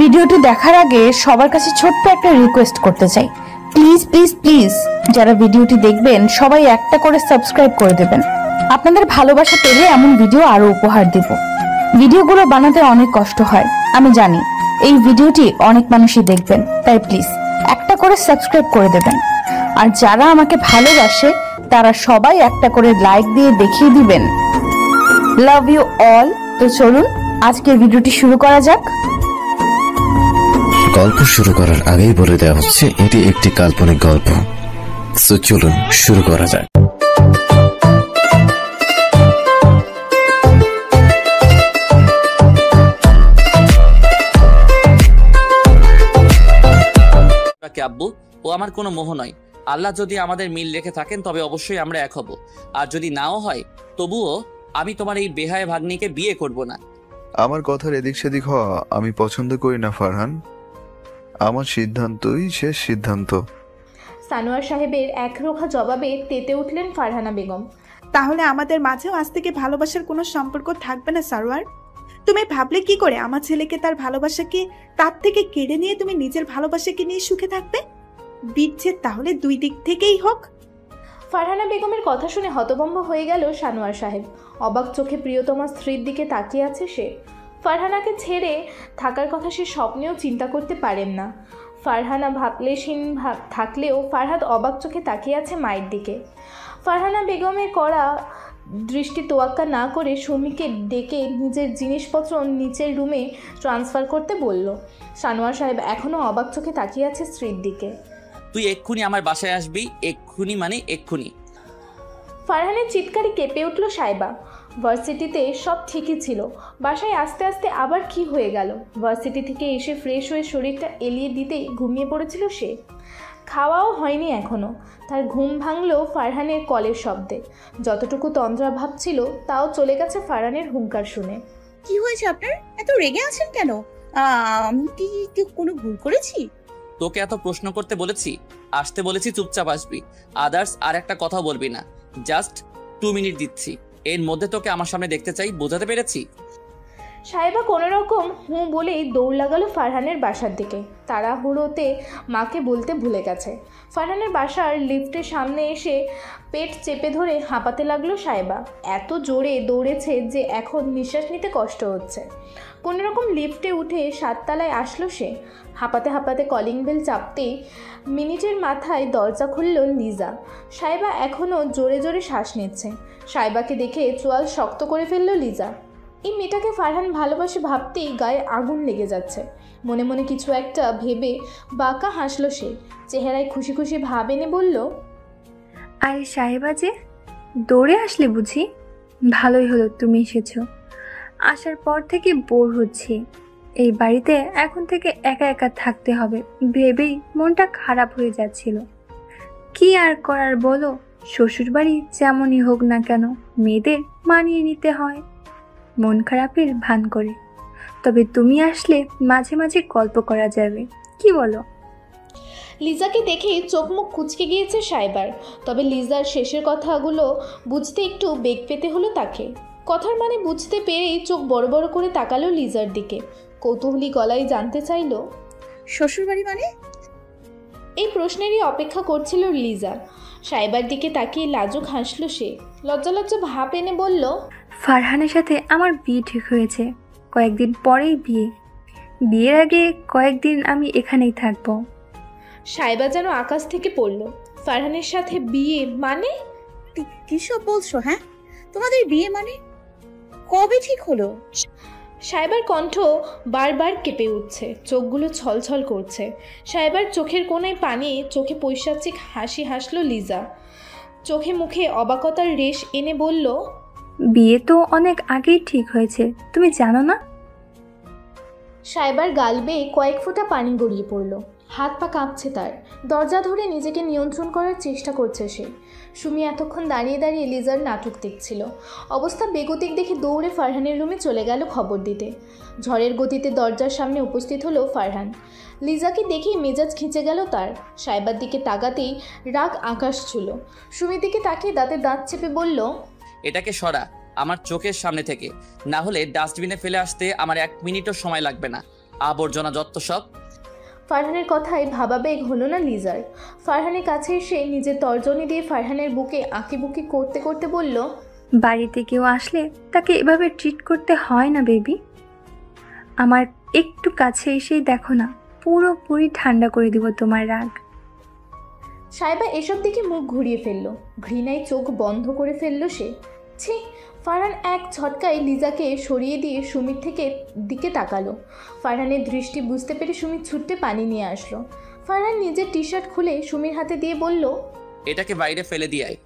ভিডিওটি দেখার আগে সবার কাছে ছোট্ট একটা রিকোয়েস্ট করতে চাই, প্লিজ প্লিজ প্লিজ যারা ভিডিওটি দেখবেন সবাই একটা করে সাবস্ক্রাইব করে দেবেন। আপনাদের ভালোবাসা পেলে এমন ভিডিও আরো উপহার দেব। ভিডিওগুলো বানাতে অনেক কষ্ট হয় আমি জানি, এই ভিডিওটি অনেক মানুষই দেখবেন, তাই প্লিজ একটা করে সাবস্ক্রাইব করে দেবেন। আর যারা আমাকে ভালোবাসে তারা সবাই একটা করে লাইক দিয়ে দেখিয়ে দিবেন লাভ ইউ অল। তো চলুন আজকের ভিডিওটি শুরু করা যাক। গল্প শুরু করার আগেই বলে দেওয়া হচ্ছে এটি একটি কাল্পনিক গল্প। সো চলুন শুরু করা যাক। আব্বু, ও আমার কোনো মোহ নয়। আল্লাহ যদি আমাদের মিল রেখে থাকেন তবে অবশ্যই আমরা এক হব, আর যদি নাও হয় তবুও আমি তোমার এই বেহায়া ভাগ্নিকে বিয়ে করব না। আমার কথার এদিক সেদিক হওয়া আমি পছন্দ করি না ফারহান, আমার সিদ্ধান্তই শেষ সিদ্ধান্ত। সানোয়ার সাহেবের একরোখা জবাবে তেতে উঠলেন ফারহানা বেগম। তাহলে আমাদের মাঝেও আজ থেকে ভালোবাসার কোনো সম্পর্ক থাকবে না সারোয়ার? তুমি ভাবলে কি করে আমার ছেলেকে তার ভালোবাসাকে তার থেকে কেড়ে নিয়ে তুমি নিজের ভালোবাসাকে নিয়ে সুখে থাকবে? বিচ্ছেদ তাহলে দুই দিক থেকেই হোক। ফারহানা বেগমের কথা শুনে হতভম্ব হয়ে গেল সানোয়ার সাহেব। অবাক চোখে প্রিয়তমা স্ত্রীর দিকে তাকিয়ে আছে সে। ফারহানাকে ছেড়ে থাকার কথা সে স্বপ্নেও চিন্তা করতে পারেন না। ফারহানা ভাবলেশীন থাকলেও ফারহাদ অবাক চোখে তাকিয়ে আছে মায়ের দিকে। ফারহানা বেগমের করা দৃষ্টি তোয়াক্কা না করে সুমিকে ডেকে নিজের জিনিসপত্র নিচের রুমে ট্রান্সফার করতে বলল। সানোয়ার সাহেব এখনও অবাক চোখে তাকিয়ে আছে স্ত্রীর দিকে। তুই এক্ষুনি আমার বাসায় আসবি, এক্ষুনি মানে এক্ষুনি। ফারহানের চিৎকারে কেঁপে উঠল সাইবা। ভার্সিটিতে সব ঠিকই ছিল, বাসায় আস্তে আস্তে আবার কি হয়ে গেল? ভার্সিটি থেকে এসে ফ্রেশ হয়ে শরীরটা এলিয়ে দিতেই ঘুমিয়ে পড়েছিল সে। খাওয়াও হয়নি এখনও। তার ঘুম ভাঙল ফারহানের কলের শব্দে। যতটুকু তন্দ্রা ভাব ছিল তাও চলে গেছে ফারহানের হুঙ্কার শুনে। কি হয়েছে আপনার? এত রেগে আছেন কেন? আমি কি কোনো ভুল করেছি? তোকে এত প্রশ্ন করতে বলেছি, আসতে বলেছি চুপচাপ আসবি, আদার্স আর একটা কথা বলবি না। জাস্ট 2 মিনিট দিচ্ছি, এর মধ্যে তোকে আমার সামনে দেখতে চাই, বোঝাতে পেরেছি? সাহেবা কোনো রকম হুঁ বলেই দৌড় লাগালো ফারহানের বাসার দিকে। তাড়াহুড়োতে মাকে বলতে ভুলে গেছে। ফারহানের বাসার লিফটের সামনে এসে পেট চেপে ধরে হাঁপাতে লাগলো সাহেবা। এত জোরে দৌড়েছে যে এখন নিঃশ্বাস নিতে কষ্ট হচ্ছে। কোনো রকম লিফটে উঠে 7 তলায় আসলো সে। হাঁপাতে হাঁপাতে কলিং বেল চাপতেই মিনিটের মাথায় দরজা খুলল লিজা। সাহেবা এখনও জোরে জোরে শ্বাস নিচ্ছে। সাহেবাকে দেখে চোয়াল শক্ত করে ফেলল লিজা। এই মেয়েটাকে ফারহান ভালোবাসে ভাবতেই গায়ে আগুন লেগে যাচ্ছে। মনে মনে কিছু একটা ভেবে বাঁকা হাসল সে। চেহারায় খুশি খুশি ভাব এনে বলল, আরে সাহেবা যে দৌড়ে আসলে বুঝি? ভালোই হলো তুমি এসেছো। আসার পর থেকে বোর হচ্ছি। এই বাড়িতে এখন থেকে একা একা থাকতে হবে ভেবেই মনটা খারাপ হয়ে যাচ্ছিল। কি আর করার বলো, শ্বশুরবাড়ি যেমনই হোক না কেন মেয়েদের মানিয়ে নিতে হয় মন খারাপের ভান করে। তবে তুমি আসলে মাঝে মাঝে গল্প করা যাবে, কি বলো? লিজাকে দেখেই চোখ মুখ কুঁচকে গিয়েছে সাইবার। তবে লিজার শেষের কথাগুলো বুঝতে একটু বেগ পেতে হলো তাকে। কথার মানে বুঝতে পেরেই চোখ বড় বড় করে তাকালো লিজার দিকে। কৌতূহলী গলায় জানতে চাইল, শ্বশুরবাড়ি মানে? এই প্রশ্নেরই অপেক্ষা করছিল লিজা। সাইবার দিকে তাকিয়ে লাজুক হাসল সে। লজ্জা লজ্জা ভাব এনে বলল, ফারহানের সাথে আমার বিয়ে ঠিক হয়েছে, কয়েকদিন পরেই বিয়ে। বিয়ের আগে কয়েকদিন আমি এখানেই থাকবো। সাইবা যেন আকাশ থেকে পড়ল। ফারহানের সাথে বিয়ে মানে? কিসব বলছো? হ্যাঁ, তোমাদের বিয়ে মানে কবে ঠিক হলো? সাইবার কণ্ঠ বারবার কেঁপে উঠছে, চোখগুলো ছলছল করছে। সাইবার চোখের কোণায় পানি, চোখে পৈশাচিক হাসি হাসল লিজা। চোখে মুখে অবাকতার রেশ এনে বলল, বিয়ে তো অনেক আগেই ঠিক হয়েছে, তুমি জানো না? সাইবার গাল বেয়ে কয়েক ফোঁটা পানি গড়িয়ে পড়ল। হাত পা কাঁপছে তার। দরজা ধরে নিজেকে নিয়ন্ত্রণ করার চেষ্টা করছে সে। সুমি এতক্ষণ দাঁড়িয়ে দাঁড়িয়ে লিজার নাটক দেখছিল। অবস্থা বেগতিক দেখে দৌড়ে ফারহানের রুমে চলে গেল খবর দিতে। ঝড়ের গতিতে দরজার সামনে উপস্থিত হলো ফারহান। লিজাকে দেখেই মেজাজ খিঁচে গেল তার। সাইবার দিকে তাকাতেই রাগ আকাশ ছুল। সুমির দিকে তাকিয়ে দাঁতে দাঁত চেপে বলল, এটাকে সরা আমার চোখের সামনে থেকে, না হলে ডাস্টবিনে ফেলে আসতে আমার 1 মিনিটও সময় লাগবে না। আবর্জনা যত সব। ফারহানের কথায় ভাবাবেগ হলো না লিজার। ফারহানের কাছে এসে নিজের তর্জনী দিয়ে ফারহানের বুকে আঁকিবুকি করতে করতে বলল, বাড়িতে কেউ আসলে তাকে এভাবে ট্রিট করতে হয় না বেবি। আমার একটু কাছে এসেই দেখো না, পুরোপুরি ঠান্ডা করে দিব তোমার রাগ। সাইবা এসব দিকে মুখ ঘুরিয়ে ফেলল, ঘৃণায় চোখ বন্ধ করে ফেলল সে। ছি! ফারহান এক ঝটকায় লিজাকে সরিয়ে দিয়ে সুমির দিকে তাকালো। ফারহানের দৃষ্টি বুঝতে পেরে সুমির ছুট্টে পানি নিয়ে আসলো। ফারহান নিজের টি শার্ট খুলে সুমির হাতে দিয়ে বলল, এটাকে বাইরে ফেলে দিয়ে আয়।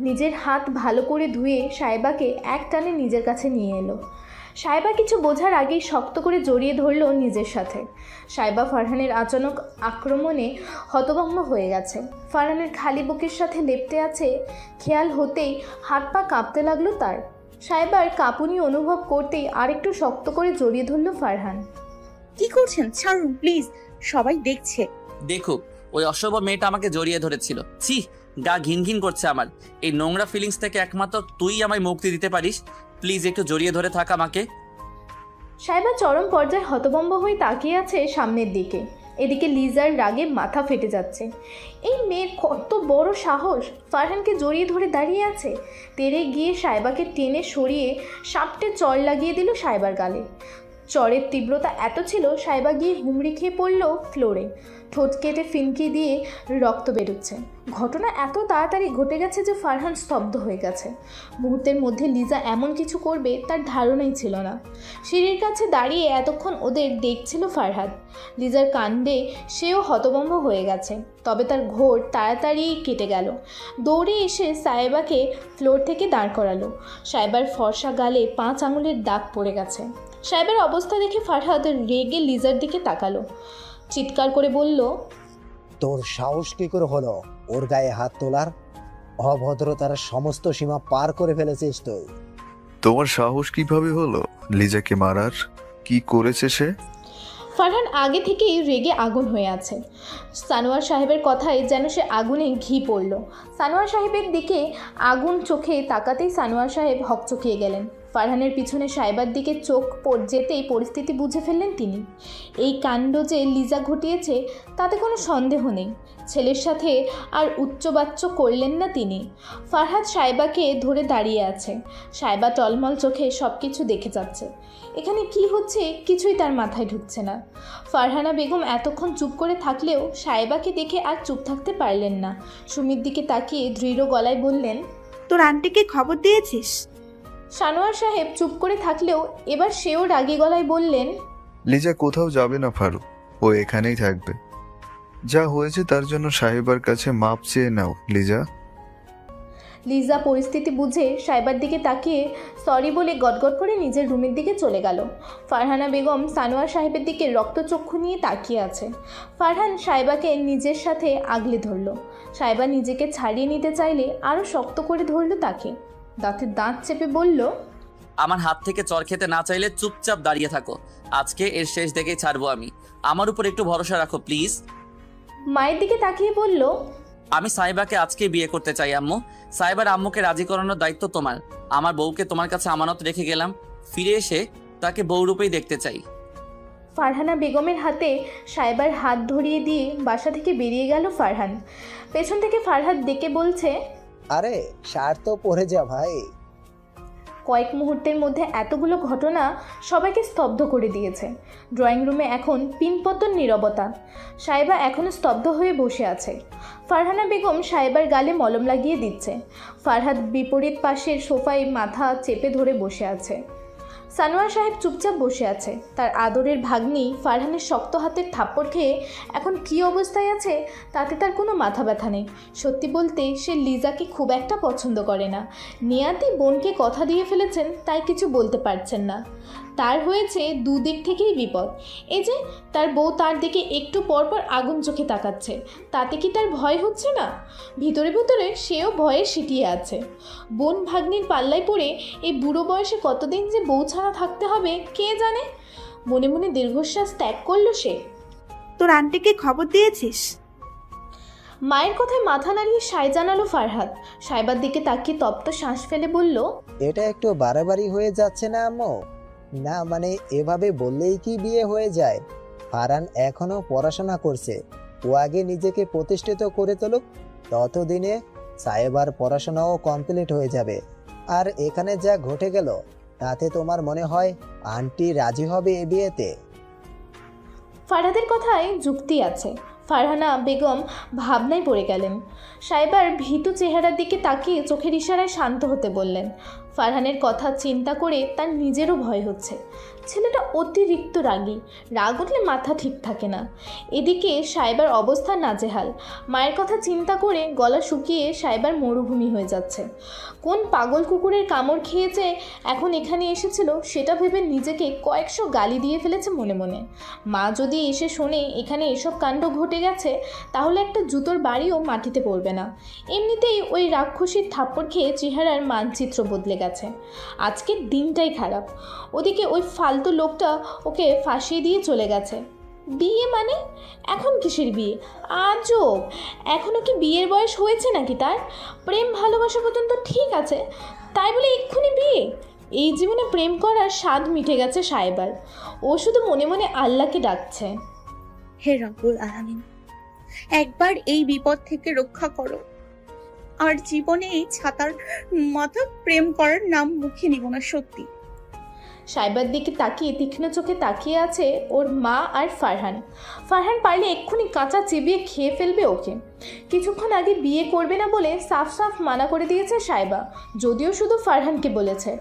নিজের হাত ভালো করে ধুয়ে সাইবাকে এক টানে নিজের কাছে নিয়ে এলো। সাইবা কিছু বোঝার আগেই শক্ত করে জড়িয়ে ধরল নিজের সাথে। সাইবা ফারহানের আচানক আক্রমণে হতভম্ব হয়ে গেছে। ফারহানের খালি বুকের সাথে লেপ্টে আছে খেয়াল হতেই হাত পা কাঁপতে লাগলো তার। সাইবার কাঁপুনি অনুভব করতেই আরেকটু শক্ত করে জড়িয়ে ধরল ফারহান। কি করছেন? ছাড়ুন প্লিজ, সবাই দেখছে। দেখুক, ওই অসভ্য মেয়েটা আমাকে জড়িয়ে ধরেছিল। ছি, গা ঘিন ঘিন করছে আমার। এই নোংরা ফিলিংস থেকে একমাত্র তুই আমায় মুক্তি দিতে পারিস। প্লিজ একটু জড়িয়ে ধরে থাক আমাকে। সাইবা চরম পর্যায়ে হতভম্ব হয়ে তাকিয়ে আছে সামনের দিকে। এদিকে লিজার রাগে মাথা ফেটে যাচ্ছে। এই মেয়ের কত বড় সাহস, ফারহানকে জড়িয়ে ধরে দাঁড়িয়ে আছে। তেড়ে গিয়ে সাইবাকে টেনে সরিয়ে সাপটে চড় লাগিয়ে দিল সাইবার গালে। চড়ের তীব্রতা এত ছিল, সাইবা গিয়ে হুমড়ি খেয়ে পড়ল ফ্লোরে। ঠোঁট কেটে ফিনকি দিয়ে রক্ত বেরোচ্ছে। ঘটনা এত তাড়াতাড়ি ঘটে গেছে যে ফারহান স্তব্ধ হয়ে গেছে। মুহূর্তের মধ্যে লিজা এমন কিছু করবে তার ধারণাই ছিল না। সিঁড়ির কাছে দাঁড়িয়ে এতক্ষণ ওদের দেখছিল ফারহাদ। লিজার কাণ্ডে সেও হতভম্ব হয়ে গেছে, তবে তার ঘোর তাড়াতাড়ি কেটে গেল। দৌড়ে এসে সাইবাকে ফ্লোর থেকে দাঁড় করালো। সাইবার ফর্সা গালে 5 আঙুলের দাগ পড়ে গেছে। সাইবার অবস্থা দেখে ফারহাদ রেগে লিজার দিকে তাকালো, চিৎকার করে বলল, তোর সাহস কি করে হলো ওর গায়ে হাত তোলার? অভদ্রতার সমস্ত সীমা পার করে ফেলেছিস তুই। তোমার সাহস কিভাবে হলো লিজাকে মারার? কি করেছে সে? ফারহান আগে থেকেই রেগে আগুন হয়ে আছে। সানোয়ার সাহেবের কথায় যেন সে আগুনে ঘি পড়ল। সানোয়ার সাহেবের দিকে আগুন চোখে তাকাতেই সানোয়ার সাহেব হকচকিয়ে গেলেন। ফারহানের পিছনে সাইবার দিকে চোখ যেতেই পরিস্থিতি বুঝে ফেললেন তিনি। এই কাণ্ড যে লিজা ঘটিয়েছে তাতে কোনো সন্দেহ নেই। ছেলের সাথে আর উচ্চবাচ্য করলেন না তিনি। ফারহাদ সাইবাকে ধরে দাঁড়িয়ে আছে। সাইবা টলমল চোখে সব কিছু দেখে যাচ্ছে। এখানে কি হচ্ছে কিছুই তার মাথায় ঢুকছে না। ফারহানা বেগম এতক্ষণ চুপ করে থাকলেও সাইবাকে দেখে আর চুপ থাকতে পারলেন না। সুমির দিকে তাকিয়ে দৃঢ় গলায় বললেন, তোর আন্টিকে খবর দিয়েছিস? সানোয়ার সাহেব চুপ করে থাকলেও এবার সেও রাগী গলায় বললেন, লিজা কোথাও যাবে না ফারুক, ও এখানেই থাকবে। যা হয়েছে তার জন্য সাহেবার কাছে মাপ চেয়ে নাও লিজা। লিজা পরিস্থিতি বুঝে সাইবার দিকে তাকিয়ে সরি বলে গটগট করে নিজের রুমের দিকে চলে গেল। ফারহানা বেগম সানোয়ার সাহেবের দিকে রক্তচক্ষু নিয়ে তাকিয়ে আছে। ফারহান সাইবাকে নিজের সাথে আগলে ধরল। সাইবা নিজেকে ছাড়িয়ে নিতে চাইলে আরও শক্ত করে ধরল তাকে। দাঁতে দাঁত চেপে বলল, আমার হাত থেকে চর খেতে না চাইলে চুপচাপ দাঁড়িয়ে থাকো। আজকে এর শেষ দেখেই ছাড়বো আমি। আমার উপর একটু ভরসা রাখো প্লিজ। মায়ের দিকে তাকিয়ে বলল, আমি সাইবাকে আজকে বিয়ে করতে চাই আম্মু। সাইবার আম্মুকে রাজি করানোর দায়িত্ব তোমার। আমার বউকে তোমার কাছে আমানত রেখে গেলাম, ফিরে এসে তাকে বউরূপেই দেখতে চাই। ফারহানা বেগমের হাতে সাইবার হাত ধরিয়ে দিয়ে বাসা থেকে বেরিয়ে গেল ফারহান। পেছন থেকে ফারহাদ ডেকে বলছে, আরে শার্ট তো পরে যা ভাই। কয়েক মুহূর্তের মধ্যে এতগুলো ঘটনা সবাইকে স্তব্ধ করে দিয়েছে। ড্রয়িং রুমে এখন পিনপতন নীরবতা। সাইবা এখনও স্তব্ধ হয়ে বসে আছে। ফারহানা বেগম সাইবার গালে মলম লাগিয়ে দিচ্ছে। ফারহাদ বিপরীত পাশের সোফায় মাথা চেপে ধরে বসে আছে। সানোয়ার সাহেব চুপচাপ বসে আছে। তার আদরের ভাগ্নি ফারহানের শক্ত হাতের থাপ্পড় খেয়ে এখন কী অবস্থায় আছে তাতে তার কোনো মাথা ব্যথা নেই। সত্যি বলতে সে লিজাকে খুব একটা পছন্দ করে না। নিয়াতি বোনকে কথা দিয়ে ফেলেছেন, তাই কিছু বলতে পারছেন না। তার হয়েছে দুদিক থেকেই বিপদ। এই যে তার বউ তার দিকে একটু পরপর আগুন চোখে তাকাচ্ছে, তাতে কি তার ভয় হচ্ছে না? ভিতরে ভিতরে সেও ভয়ে সিটিয়ে আছে। বোন ভাগ্নির পাল্লায় পড়ে এই বুড়ো বয়সে কতদিন যে বউ ছাড়া থাকতে হবে কে জানে। মনে মনে দীর্ঘশ্বাস ত্যাগ করলো সে। তোর আন্টিকে খবর দিয়েছিস? মায়ের কথায় মাথা নাড়িয়ে সায় জানালো ফারহাদ। সাইবার দিকে তাকিয়ে তপ্ত শ্বাস ফেলে বলল, এটা একটু বাড়াবাড়ি হয়ে যাচ্ছে না আম্মু? না মানে এভাবে বললেই কি বিয়ে হয়ে যায়? ফারহান এখনো পড়াশোনা করছে, ও আগে নিজেকে প্রতিষ্ঠিত করে তুলুক, ততদিনে সাহেবার পড়াশোনাও কমপ্লিট হয়ে যাবে। আর এখানে যা ঘটে গেল তাতে তোমার মনে হয় আন্টি রাজি হবে এ বিয়েতে? ফারহাদের কথায় যুক্তি আছে। ফারহানা বেগম ভাবনায় পড়ে গেলেন। সাহেবার ভীতু চেহারার দিকে তাকিয়ে চোখের ইশারায় শান্ত হতে বললেন। ফারহানের কথা চিন্তা করে তার নিজেরও ভয় হচ্ছে। ছেলেটা অতিরিক্ত রাগী, রাগ উঠলে মাথা ঠিক থাকে না। এদিকে সাহেবার অবস্থা নাজেহাল। মায়ের কথা চিন্তা করে গলা শুকিয়ে সাহেবার মরুভূমি হয়ে যাচ্ছে। কোন পাগল কুকুরের কামড় খেয়েছে এখন এখানে এসেছিল সেটা ভেবে নিজেকে কয়েকশো গালি দিয়ে ফেলেছে মনে মনে। মা যদি এসে শোনে এখানে এসব কাণ্ড ঘটে গেছে তাহলে একটা জুতোর বাড়িও মাটিতে পড়বে না। এমনিতেই ওই রাক্ষসীর থাপ্পড় খেয়ে চেহারার মানচিত্র বদলে গেছে। আজকের দিনটাই খারাপ। ওদিকে ওই ফালতু লোকটা ওকে ফাঁসিয়ে দিয়ে চলে গেছে। বিয়ে মানে? এখন কিসের বিয়ে? আজব! এখনও কি বিয়ের বয়স হয়েছে নাকি তার? প্রেম ভালোবাসা পর্যন্ত ঠিক আছে, তাই বলে এক্ষুনি বিয়ে? এই জীবনে প্রেম করার স্বাদ মিটে গেছে সাহেবার। ও শুধু মনে মনে আল্লাহকে ডাকছে, হে রব্বুল আলামিন, একবার এই বিপদ থেকে রক্ষা করো। আর জীবনে এই ছাতার মাথা প্রেম করার নাম মুখে নিব না, সত্যি। সাহেবার দিকে তাকিয়ে তীক্ষ্ণ চোখে তাকিয়ে আছে ওর মা আর ফারহান। ফারহান পারলে এক্ষুনি কাঁচা চিবিয়ে খেয়ে ফেলবে ওকে। কিছুক্ষণ আগে বিয়ে করবে না বলে সাফ সাফ মানা করে দিয়েছে সাহেবা, যদিও শুধু ফারহানকে বলেছে।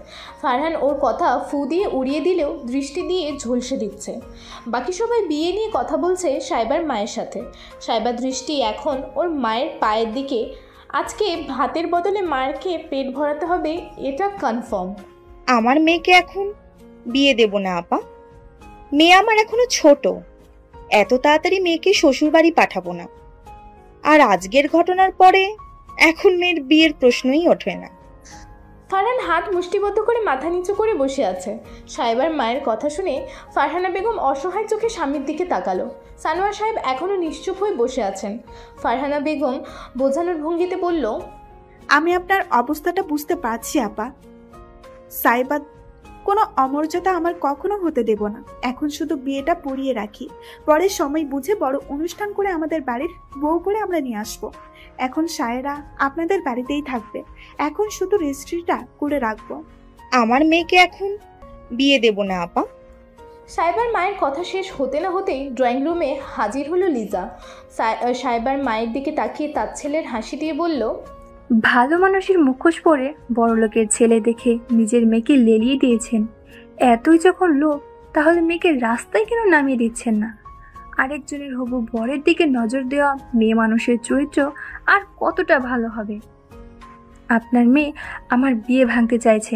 ফারহান ওর কথা ফু দিয়ে উড়িয়ে দিলেও দৃষ্টি দিয়ে ঝলসে দিচ্ছে। বাকি সবাই বিয়ে নিয়ে কথা বলছে সাহেবার মায়ের সাথে। সাহেবার দৃষ্টি এখন ওর মায়ের পায়ের দিকে। আজকে ভাতের বদলে মায়েরকে পেট ভরাতে হবে, এটা কনফার্ম। আমার মেয়েকে এখন বিয়ে দেব না আপা। মেয়ে আমার এখনো ছোট, এত তাড়াতাড়ি মেয়েকে শ্বশুর বাড়ি পাঠাবো না। আর আজকের ঘটনার পরে এখন মেয়ের বিয়ের প্রশ্নই ওঠে না। ফারহান হাত মুষ্টিবদ্ধ করে মাথা নিচু করে বসে আছে। সাহেবার মায়ের কথা শুনে ফারহানা বেগম অসহায় চোখে স্বামীর দিকে তাকালো। সানোয়ার সাহেব এখনও নিশ্চুপ হয়ে বসে আছেন। ফারহানা বেগম বোঝানোর ভঙ্গিতে বলল, আমি আপনার অবস্থাটা বুঝতে পারছি আপা। সাইবা কোনো অমর্যাদা আমার কখনো হতে দেব না। এখন শুধু বিয়েটা পড়িয়ে রাখি, পরে সময় বুঝে বড় অনুষ্ঠান করে আমাদের বাড়ির বউ করে আমরা নিয়ে আসবো। এখন সায়েরা আপনাদের বাড়িতেই থাকবে, এখন শুধু রেজিস্ট্রিটা করে রাখবো। আমার মেয়েকে এখন বিয়ে দেব না আপা। সাহেবার মায়ের কথা শেষ হতে না হতেই ড্রয়িং রুমে হাজির হলো লিজা। সাহেবার মায়ের দিকে তাকিয়ে তার ছেলের হাসি দিয়ে বলল, ভালো মানুষের মুখোশ পরে বড়লোকের ছেলে দেখে নিজের মেয়েকে লেলিয়ে দিয়েছেন। এতই যখন লোভ, তাহলে মেয়েকে রাস্তায় কেন নামিয়ে দিচ্ছেন না? আরেকজনের হবু বরের দিকে নজর দেওয়া মেয়ে মানুষের চরিত্র আর কতটা ভালো হবে? আপনার মেয়ে আমার বিয়ে ভাঙতে চাইছে,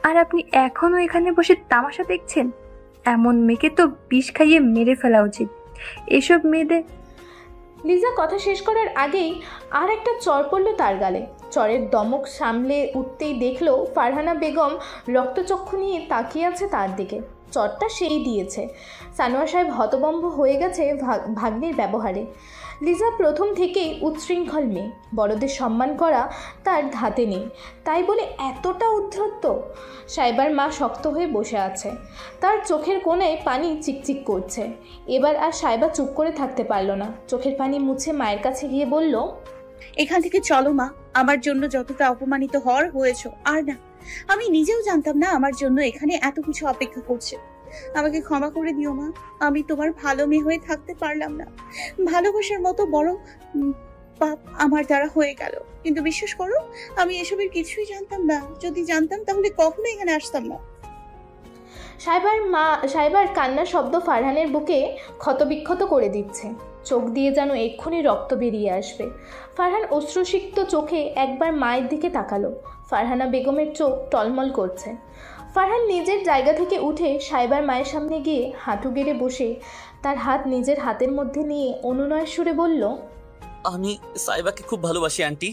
আর আপনি এখনও এখানে বসে তামাশা দেখছেন? এমন মেয়েকে তো বিষ খাইয়ে মেরে ফেলা উচিত। এসব মেয়েদের। লিজা কথা শেষ করার আগেই আর একটা চর পড়ল তার গালে। চরের দমক সামলে উঠতেই দেখলো ফারহানা বেগম রক্তচক্ষু নিয়ে তাকিয়ে আছে তার দিকে। চরটা সেই দিয়েছে। সানোয়ার সাহেব হতভম্ব হয়ে গেছে ভাগ্নির ব্যবহারে। লিজা প্রথম থেকেই উচ্ছৃঙ্খল মেয়ে, বড়দের সম্মান করা তার ধাতে নেই, তাই বলে এতটা উদ্ধত্ত। সাহেবার মা শক্ত হয়ে বসে আছে, তার চোখের কোণায় পানি চিকচিক করছে। এবার আর সাহেবা চুপ করে থাকতে পারল না, চোখের পানি মুছে মায়ের কাছে গিয়ে বলল, এখান থেকে চলো মা, আমার জন্য যতটা অপমানিত হওয়ার হয়েছ আর না। আমি নিজেও জানতাম না আমার জন্য এখানে এত কিছু অপেক্ষা করছে। আমাকে ক্ষমা করে দিও মা, আমি তোমার ভালো মেয়ে হয়ে থাকতে পারলাম না। ভালোবাসার মতো বড় পাপ আমার দ্বারা হয়ে গেল। কিন্তু বিশ্বাস করো, আমি এসবের কিছুই জানতাম না। যদি জানতাম তাহলে কখনো এখানে আসতাম না। সাহেবার কান্নার শব্দ ফারহানের বুকে ক্ষতবিক্ষত করে দিচ্ছে। চোখ দিয়ে যেন এক্ষুনি রক্ত বেরিয়ে আসবে। ফারহান অশ্রুসিক্ত চোখে একবার মায়ের দিকে তাকালো। ফারহানা বেগমের চোখ টলমল করছে। ফারহান নিজের জায়গা থেকে উঠে সাহেবার মায়ের সামনে গিয়ে হাঁটু গেড়ে বসে তার হাত নিজের হাতের মধ্যে নিয়ে অনুনয়ের সুরে বলল, আমি সাইবাকে খুব ভালোবাসি আন্টি।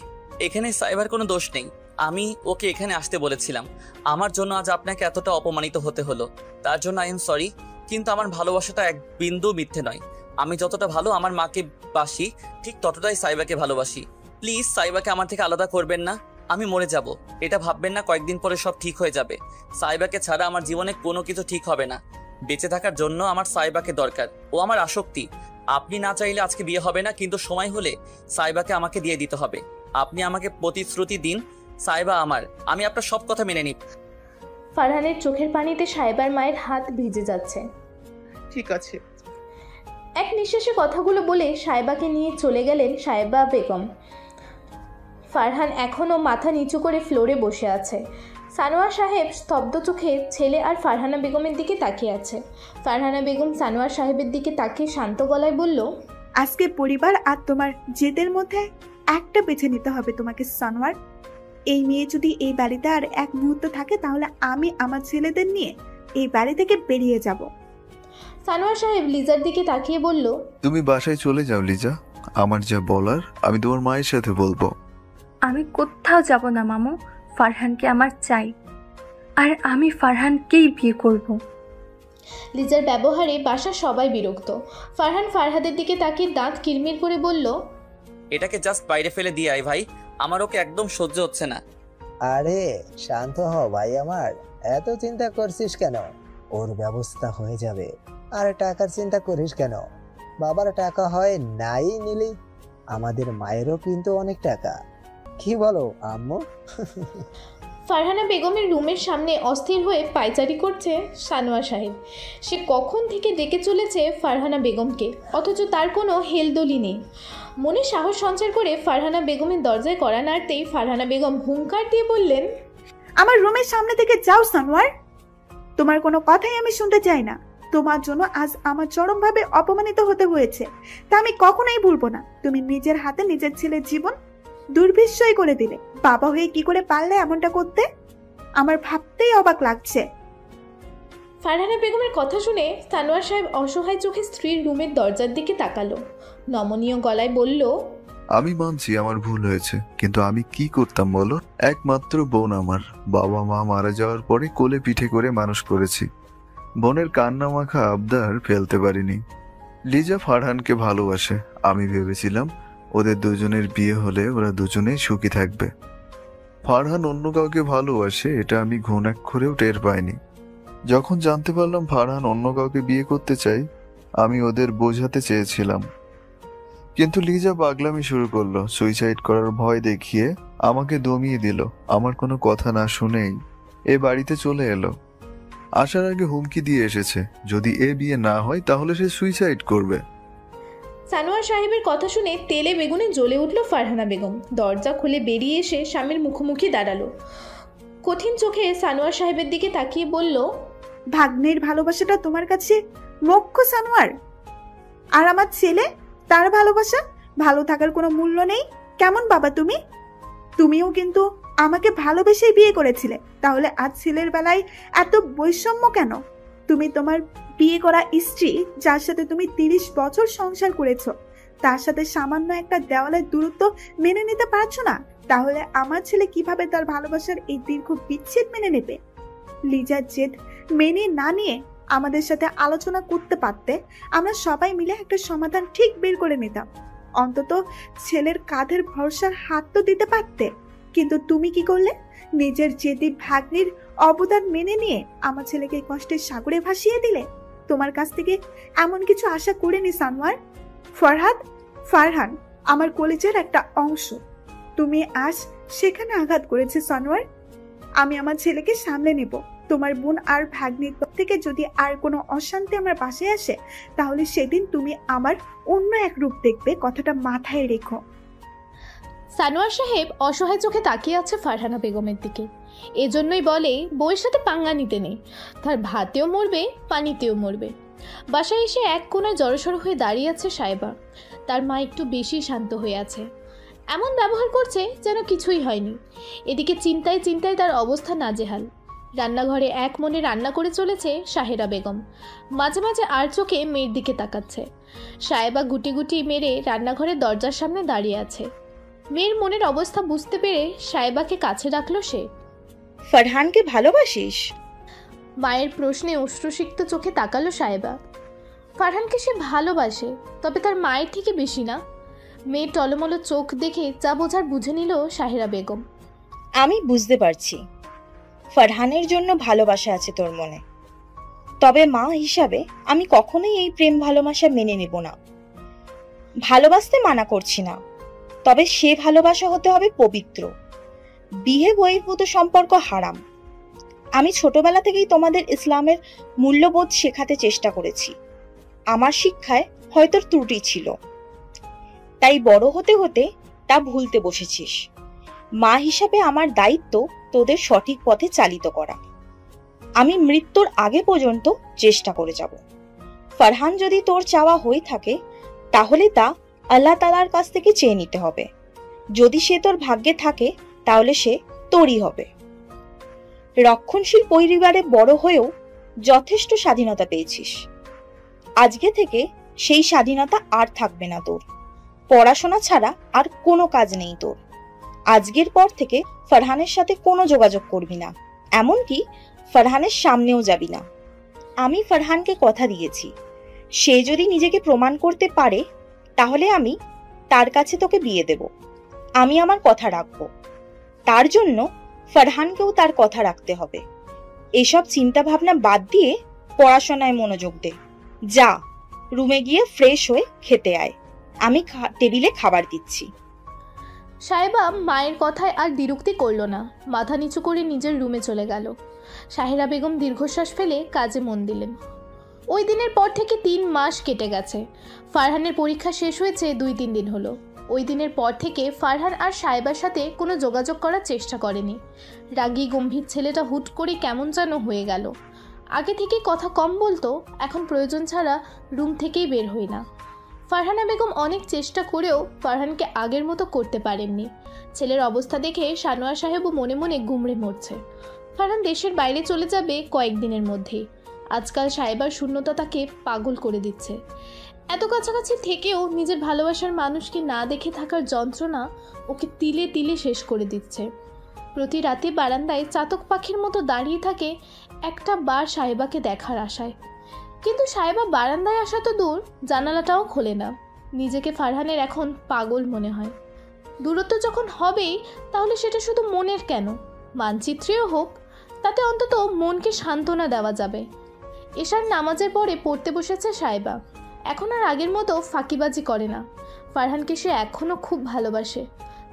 এখানে সাইবার কোনো দোষ নেই। আমি ওকে এখানে আসতে বলেছিলাম। আমার জন্য আজ আপনাকে এতটা অপমানিত হতে হলো, তার জন্য আই এম সরি। কিন্তু আমার ভালোবাসাটা এক বিন্দু মিথ্যে নয়। আমি যতটা ভালো আমার মাকে বাসি, ঠিক ততটাই সাইবাকে ভালোবাসি। প্লিজ সাইবাকে আমার থেকে আলাদা করবেন না। আমি মরে যাব। এটা ভাববেন না কয়েকদিন পরে সব ঠিক হয়ে যাবে। সাইবাকে ছাড়া আমার জীবনে কোনো কিছু ঠিক হবে না। বেঁচে থাকার জন্য আমার সাইবাকে দরকার। ও আমার আসক্তি। আপনি না চাইলে আজকে বিয়ে হবে না, কিন্তু সময় হলে সাইবাকে আমাকে দিয়ে দিতে হবে। আপনি আমাকে প্রতিশ্রুতি দিন সাইবা আমার, আমি আপনার সব কথা মেনে নিব। ফারহানের চোখের পানিতে সাইবার মায়ের হাত ভিজে যাচ্ছে। ঠিক আছে। এক নিঃশ্বাসে কথাগুলো বলে সাইবাকে নিয়ে চলে গেলেন সাইবা বেগম। ফারহান এখনও মাথা নিচু করে ফ্লোরে বসে আছে। সানোয়ার সাহেব স্তব্ধ চোখে ছেলে আর ফারহানা বেগমের দিকে তাকিয়ে আছে। ফারহানা বেগম সানোয়ার সাহেবের দিকে তাকিয়ে শান্ত গলায় বলল, আজকে পরিবার আর তোমার জেদের মধ্যে একটা বেছে নিতে হবে তোমাকে সানোয়ার। এই মেয়ে যদি এই বাড়িতে আর এক মুহূর্ত থাকে তাহলে আমি আমার ছেলেদের নিয়ে এই বাড়ি থেকে বেরিয়ে যাব। সানোয়ার সাহেব লিজার দিকে তাকিয়ে বলল, তুমি বাসায় চলে যাও লিজা, আমার যা বলার আমি তোমার মায়ের সাথে বলবো। আমি কোথাও যাব না মামু, ফারহানকে আমার চাই, আর আমি ফারহানকেই বিয়ে করব। লিজার ব্যবহারে বাসার সবাই বিরক্ত। ফারহান ফারহাদের দিকে তাকিয়ে দাঁত কিরমির করে বলল, এটাকে জাস্ট বাইরে ফেলে দিয়ে আয় ভাই, আমার ওকে একদম সহ্য হচ্ছে না। আরে শান্ত হ ভাই আমার, এত চিন্তা করছিস কেন? ওর ব্যবস্থা হয়ে যাবে। আর টাকার চিন্তা করিস কেন? বাবার টাকা হয় নাই নিলি, আমাদের মায়েরও কিন্তু অনেক টাকা। কি বলো আম্মু? ফারহানা বেগমের রুমের সামনে অস্থির হয়ে পায়চারি করছে সানোয়ার সাহেব। সে কখন থেকে ডেকে চলেছে ফারহানা বেগমকে, অথচ তার কোনো হেলদোলি নেই। মনে সাহস সঞ্চার করে ফারহানা বেগমের দরজায় কড়া নাড়তেই ফারহানা বেগম হুঙ্কার দিয়ে বললেন, আমার রুমের সামনে থেকে যাও সানোয়ার, তোমার কোনো কথাই আমি শুনতে চাই না। তোমার জন্য আজ আমার চরমভাবে অপমানিত হতে হয়েছে, তা আমি কখনোই ভুলবো না। তুমি নিজের হাতে নিজের ছেলের জীবন দুর্বিষয় করে দিলে। বাবা হয়ে কি করে পারলে এমনটা করতে? আমার ভাবতেই অবাক লাগছে। ফারহানা বেগমের কথা শুনে সানোয়ার সাহেব অসহায় চোখে স্ত্রীর রুমের দরজার দিকে তাকালো। নমনীয় গলায় বলল, আমি মানছি আমার ভুল হয়েছে, কিন্তু আমি কি করতাম বলো? একমাত্র বোন আমার, বাবা মা মারা যাওয়ার পরে কোলে পিঠে করে মানুষ করেছি। বোনের কান্না মাখা আবদার ফেলতে পারিনি। লিজা ফারহানকে ভালোবাসে, আমি ভেবেছিলাম ওদের দুজনের বিয়ে হলে ওরা দুজনেই সুখী থাকবে। ফারহান অন্য কাউকে ভালোবাসে এটা আমি ঘুণাক্ষরেও টের পাইনি। যখন জানতে পারলাম ফারহান অন্য কাউকে বিয়ে করতে চাই, আমি ওদের বোঝাতে চেয়েছিলাম, কিন্তু লিজা পাগলামি শুরু করলো। সুইসাইড করার ভয় দেখিয়ে আমাকে দমিয়ে দিল। আমার কোনো কথা না শুনেই এ বাড়িতে চলে এলো। আসার আগে হুমকি দিয়ে এসেছে, যদি এ বিয়ে না হয় তাহলে সে সুইসাইড করবে। সানোয়ার সাহেবের কথা শুনে তেলে বেগুনে জ্বলে উঠল ফারহানা বেগম। দরজা খুলে বেরিয়ে এসে স্বামীর মুখোমুখি দাঁড়ালো। কঠিন চোখে সানোয়ার সাহেবের দিকে তাকিয়ে বলল, ভাগ্নের ভালোবাসাটা তোমার কাছে মোক্ষ সানোয়ার, আর আমার ছেলে, তার ভালোবাসা, ভালো থাকার কোনো মূল্য নেই? কেমন বাবা তুমি? তুমিও কিন্তু আমাকে ভালোবেসেই বিয়ে করেছিলে, তাহলে আজ ছেলের বেলায় এত বৈষম্য কেন? তুমি তোমার বিয়ে করা স্ত্রী, যার সাথে তুমি 30 বছর সংসার করেছো, তার সাথে সামান্য একটা দেওয়ালের দূরত্ব মেনে নিতে পারছো না, তাহলে আমার ছেলে কিভাবে তার ভালোবাসার এই দীর্ঘ বিচ্ছেদ মেনে নেবে? লিজার জেদ মেনে না নিয়ে আমাদের সাথে আলোচনা করতে পারতে, আমরা সবাই মিলে একটা সমাধান ঠিক বের করে নিতাম। অন্তত ছেলের কাঁধের ভরসার হাত তো দিতে পারতে। কিন্তু তুমি কি করলে? নিজের জেদি ভাগ্নির অবদান মেনে নিয়ে আমার ছেলেকে কষ্টের সাগরে ভাসিয়ে দিলে। তোমার কাছ থেকে এমন কিছু আশা করিনি সানোয়ার। ফারহান আমার কলেজের একটা অংশ, তুমি আজ সেখানে আঘাত করেছে সানোয়ার। আমি আমার ছেলেকে সামলে নেব। তোমার বোন আর ভাগ্নির থেকে যদি আর কোনো অশান্তি আমার বাসায় আসে, তাহলে সেদিন তুমি আমার অন্য এক রূপ দেখবে, কথাটা মাথায় রেখো। সানোয়ার সাহেব অসহায় চোখে তাকিয়ে আছে ফারহানা বেগমের দিকে। এজন্যই বলে, বউয়ের সাথে পাঙ্গা নিতে নেই, তার ভাতেও মরবে পানিতেও মরবে। বাসায় এসে এক কোণায় জড়সড় হয়ে দাঁড়িয়ে আছে সাইবা। তার মা একটু বেশি শান্ত হয়ে আছে, এমন ব্যবহার করছে যেন কিছুই হয়নি। এদিকে চিন্তায় চিন্তায় তার অবস্থা নাজেহাল। রান্নাঘরে এক মনে রান্না করে চলেছে সাহেরা বেগম। মাঝে মাঝে আর চোখে মেয়ের দিকে তাকাচ্ছে। সাহেবা গুটি গুটি মেরে রান্নাঘরের দরজার সামনে দাঁড়িয়ে আছে। মেয়ের মনের অবস্থা বুঝতে পেরে সাহেবাকে কাছে রাখলো সে। ফারহানকে ভালোবাসিস? মায়ের প্রশ্নে অশ্রুসিক্ত চোখে তাকালো সাহেবা। ফারহানকে সে ভালোবাসে, তবে তার মায়ের থেকে বেশি না। মেয়ের টলমলো চোখ দেখে যা বোঝার বুঝে নিল সাহেরা বেগম। আমি বুঝতে পারছি ফারহানের জন্য ভালোবাসা আছে তোর মনে, তবে মা হিসাবে আমি কখনোই এই প্রেম ভালোবাসা মেনে নেব না। ভালোবাসতে মানা করছি না, তবে সে ভালোবাসা হতে হবে পবিত্র। বিয়ে বহির্ভূত সম্পর্ক হারাম। আমি ছোটবেলা থেকেই তোমাদের ইসলামের মূল্যবোধ শেখাতে চেষ্টা করেছি। আমার শিক্ষায় হয়তো ত্রুটি ছিল, তাই বড় হতে হতে তা ভুলতে বসেছিস। মা হিসাবে আমার দায়িত্ব তোদের সঠিক পথে চালিত করা। আমি মৃত্যুর আগে পর্যন্ত চেষ্টা করে যাব। ফারহান যদি তোর চাওয়া হয়ে থাকে তাহলে তা আল্লাহ তাআলার কাছ থেকে চেয়ে নিতে হবে। যদি সে তোর ভাগ্যে থাকে তাহলে সে তোরই হবে। রক্ষণশীল পরিবারে বড় হয়েও যথেষ্ট স্বাধীনতা পেয়েছিস। আজকে থেকে সেই স্বাধীনতা আর থাকবে না তোর। পড়াশোনা ছাড়া আর কোনো কাজ নেই তোর। আজকের পর থেকে ফারহানের সাথে কোনো যোগাযোগ করবি না, এমনকি ফারহানের সামনেও যাবি না। আমি ফারহানকে কথা দিয়েছি, সে যদি নিজেকে প্রমাণ করতে পারে তাহলে আমি তার কাছে তোকে বিয়ে দেব। আমি আমার কথা রাখবো। তার জন্য ফারহানকেও তার কথা রাখতে হবে। এসব চিন্তা ভাবনা বাদ দিয়ে পড়াশোনায় মনোযোগ দে। যা, রুমে গিয়ে ফ্রেশ হয়ে খেতে আয়। আমি টেবিলে খাবার দিচ্ছি। সাহেবা মায়ের কথায় আর বিরক্তি করল না, মাথা নিচু করে নিজের রুমে চলে গেল। সাহেরা বেগম দীর্ঘশ্বাস ফেলে কাজে মন দিলেন। ওই দিনের পর থেকে 3 মাস কেটে গেছে। ফারহানের পরীক্ষা শেষ হয়েছে 2-3 দিন হলো। ওই দিনের পর থেকে ফারহান আর সাহেবার সাথে কোনো যোগাযোগ করার চেষ্টা করেনি। রাগী গম্ভীর ছেলেটা হুট করে কেমন যেন হয়ে গেল। আগে থেকে কথা কম বলতো, এখন প্রয়োজন ছাড়া রুম থেকেই বের হই না। ফারহানা বেগম অনেক চেষ্টা করেও ফারহানকে আগের মতো করতে পারেননি। ছেলের অবস্থা দেখে সানোয়ার সাহেবও মনে মনে গুমড়ে মরছে। ফারহান দেশের বাইরে চলে যাবে কয়েকদিনের মধ্যেই। আজকাল সাহেবার শূন্যতা তাকে পাগল করে দিচ্ছে। এত কাছাকাছি থেকেও নিজের ভালোবাসার মানুষকে না দেখে থাকার যন্ত্রণা ওকে তিলে তিলে শেষ করে দিচ্ছে। প্রতি রাতে বারান্দায় চাতক পাখির মতো দাঁড়িয়ে থাকে একটা বার সাহেবাকে দেখার আশায়। কিন্তু সাহেবা বারান্দায় আসা তো দূর, জানালাটাও খোলে না। নিজেকে ফারহানের এখন পাগল মনে হয়। দূরত্ব যখন হবেই তাহলে সেটা শুধু মনের কেন, মানচিত্রেও হোক, তাতে অন্তত মনকে সান্ত্বনা দেওয়া যাবে। এশার নামাজের পরে পড়তে বসেছে সাহেবা। এখন আর আগের মতো ফাঁকিবাজি করে না। ফারহানকে সে এখনও খুব ভালোবাসে,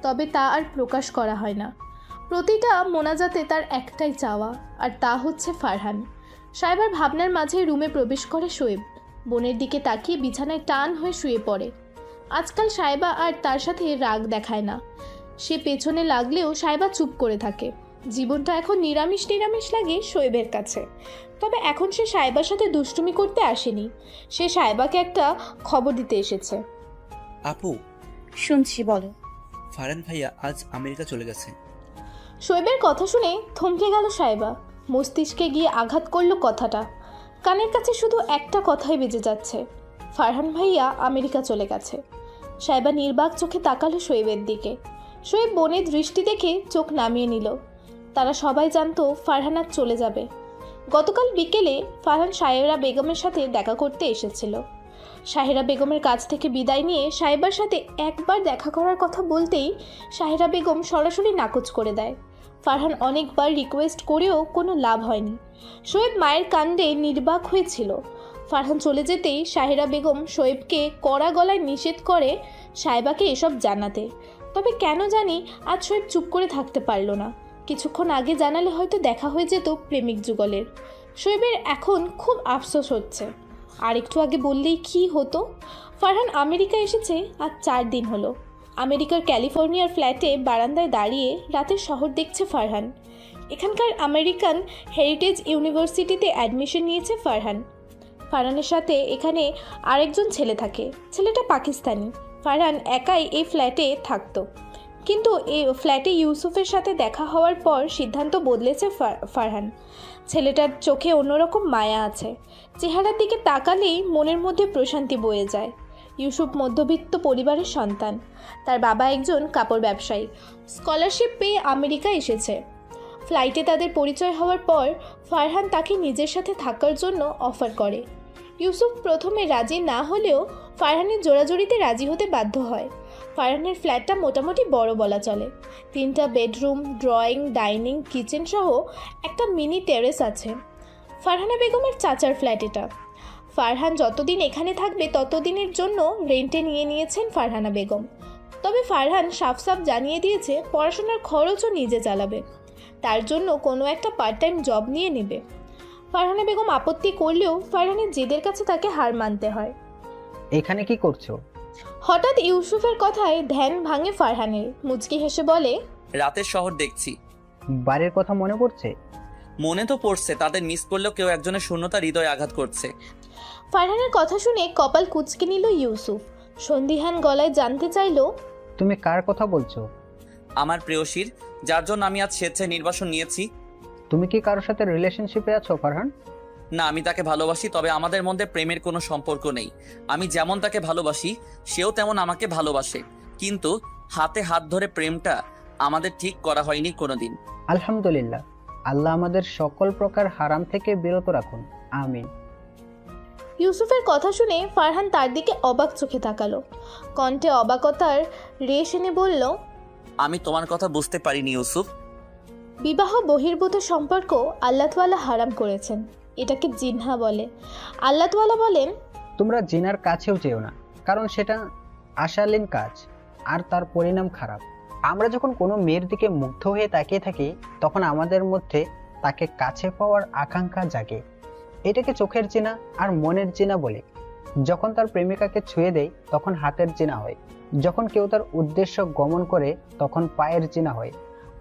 তবে তা আর প্রকাশ করা হয় না। প্রতিটা মোনাজাতে তার একটাই চাওয়া, আর তা হচ্ছে ফারহান। সাহেবার ভাবনার মাঝে রুমে প্রবেশ করে শোয়েব। বোনের দিকে তাকিয়ে বিছানায় টান হয়ে শুয়ে পড়ে। আজকাল সাহেবা আর তার সাথে রাগ দেখায় না। সে পেছনে লাগলেও সাহেবা চুপ করে থাকে। জীবনটা এখন নিরামিষ নিরামিষ লাগে শোয়েবের কাছে। তবে এখন সে সাহেবার সাথে দুষ্টুমি করতে আসেনি, সে সাহেবাকে একটা খবর দিতে এসেছে। আপু, শুনছি, বলো। ফারহান ভাইয়া আজ আমেরিকা চলে গেছে। শোয়েবের কথা শুনে থমকে গেল সাহেবা। মস্তিষ্কে গিয়ে আঘাত করলো কথাটা। কানের কাছে শুধু একটা কথাই বেজে যাচ্ছে, ফারহান ভাইয়া আমেরিকা চলে গেছে। সাহেবা নির্বাক চোখে তাকালো শোয়েবের দিকে। শোয়েব বোনের দৃষ্টি দেখে চোখ নামিয়ে নিল। তারা সবাই জানতো ফারহান আজ চলে যাবে। গতকাল বিকেলে ফারহান সাহেরা বেগমের সাথে দেখা করতে এসেছিল। সাহেরা বেগমের কাছ থেকে বিদায় নিয়ে সাহেবার সাথে একবার দেখা করার কথা বলতেই সাহেরা বেগম সরাসরি নাকচ করে দেয়। ফারহান অনেকবার রিকোয়েস্ট করেও কোনো লাভ হয়নি। শোয়েব মায়ের কাণ্ডে নির্বাক হয়েছিল। ফারহান চলে যেতেই সাহেরা বেগম শোয়েবকে কড়া গলায় নিষেধ করে সাহেবাকে এসব জানাতে। তবে কেন জানি আজ শোয়েব চুপ করে থাকতে পারল না। কিছুক্ষণ আগে জানালে হয়তো দেখা হয়ে যেত প্রেমিক যুগলের। শোয়েবের এখন খুব আফসোস হচ্ছে, আর একটু আগে বললেই কি হতো। ফারহান আমেরিকা এসেছে আজ 4 দিন হলো। আমেরিকার ক্যালিফোর্নিয়ার ফ্ল্যাটে বারান্দায় দাঁড়িয়ে রাতের শহর দেখছে ফারহান। এখানকার আমেরিকান হেরিটেজ ইউনিভার্সিটিতে অ্যাডমিশন নিয়েছে ফারহান। ফারহানের সাথে এখানে আরেকজন ছেলে থাকে, ছেলেটা পাকিস্তানি। ফারহান একাই এই ফ্ল্যাটে থাকতো, কিন্তু এই ফ্ল্যাটে ইউসুফের সাথে দেখা হওয়ার পর সিদ্ধান্ত বদলেছে ফারহান। ছেলেটার চোখে অন্যরকম মায়া আছে। চেহারার দিকে তাকালেই মনের মধ্যে প্রশান্তি বয়ে যায়। ইউসুফ মধ্যবিত্ত পরিবারের সন্তান। তার বাবা একজন কাপড় ব্যবসায়ী। স্কলারশিপ পেয়ে আমেরিকা এসেছে। ফ্লাইটে তাদের পরিচয় হওয়ার পর ফারহান তাকে নিজের সাথে থাকার জন্য অফার করে। ইউসুফ প্রথমে রাজি না হলেও ফারহানের জোড়াজুড়িতে রাজি হতে বাধ্য হয়। ফারহানের ফ্ল্যাটটা মোটামুটি বড় বলা চলে। 3টা বেডরুম, ড্রয়িং, ডাইনিং, কিচেন সহ একটা মিনি টেরেস আছে। ফারহানা বেগমের চাচার ফ্ল্যাট এটা। ফারহান যতদিন এখানে থাকবে ততদিনের জন্য রেন্টে নিয়ে নিয়েছেন ফারহানা বেগম। তবে ফারহান সাফ সাফ জানিয়ে দিয়েছে পড়াশোনার খরচও নিজে চালাবে, তার জন্য কোনো একটা পার্ট টাইম জব নিয়ে নেবে। ফারহানা বেগম আপত্তি করলেও ফারহানের জেদের কাছে তাকে হার মানতে হয়। এখানে কি করছো? হঠাৎ ইউসুফের কথায় ধ্যান ভাঙে ফারহানের। মুচকি হেসে বলে, রাতের শহর দেখছি। বাড়ির কথা মনে পড়ছে? মনে তো পড়ছে, তাদের মিস করলেও কেউ একজনের শূন্যতা হৃদয় আঘাত করছে। ফারহানের কথা শুনে কপাল কুঁচকে নিল ইউসুফ। সন্দিহান গলায় জানতে চাইল, তুমি কার কথা বলছো? আমার প্রেয়সীর, যার জন্য আমি আজ স্বেচ্ছায় নির্বাসন নিয়েছি। তুমি কি কারোর সাথে রিলেশনশিপে আছো ফারহান? না, আমি তাকে ভালোবাসি, তবে আমাদের মধ্যে প্রেমের কোনো সম্পর্ক নেই। আমি যেমন তাকে ভালোবাসি সেও তেমন আমাকে ভালোবাসে, কিন্তু হাতে হাত ধরে প্রেমটা আমাদের ঠিক করা হয়নি কোনোদিন। আলহামদুলিল্লাহ, আল্লাহ আমাদের সকল প্রকার হারাম থেকে বিরত রাখুন, আমিন। ইউসুফের কথা শুনে ফারহান তার দিকে অবাক চোখে তাকালো। কণ্ঠে অবাকতার রেশ এনে বলল, আমি তোমার কথা বুঝতে পারিনি ইউসুফ। বিবাহ বহির্ভূত সম্পর্ক আল্লাহ তাআলা হারাম করেছেন, এটাকে জিনহা বলে। আল্লাহ তাআলা বলেন, তোমরা জিনার কাছেও যেও না, কারণ সেটা আশালীন কাজ আর তার পরিণাম খারাপ। আমরা যখন কোনো মেয়ের দিকে মুগ্ধ হয়ে তাকিয়ে থাকি তখন আমাদের মধ্যে তাকে কাছে পাওয়ার আকাঙ্ক্ষা জাগে। এটাকে চোখের জিনা আর মনের জিনা বলে। যখন তার প্রেমিকাকে ছুঁয়ে দেয় তখন হাতের জিনা হয়, যখন কেউ তার উদ্দেশ্য গমন করে তখন পায়ের জিনা হয়,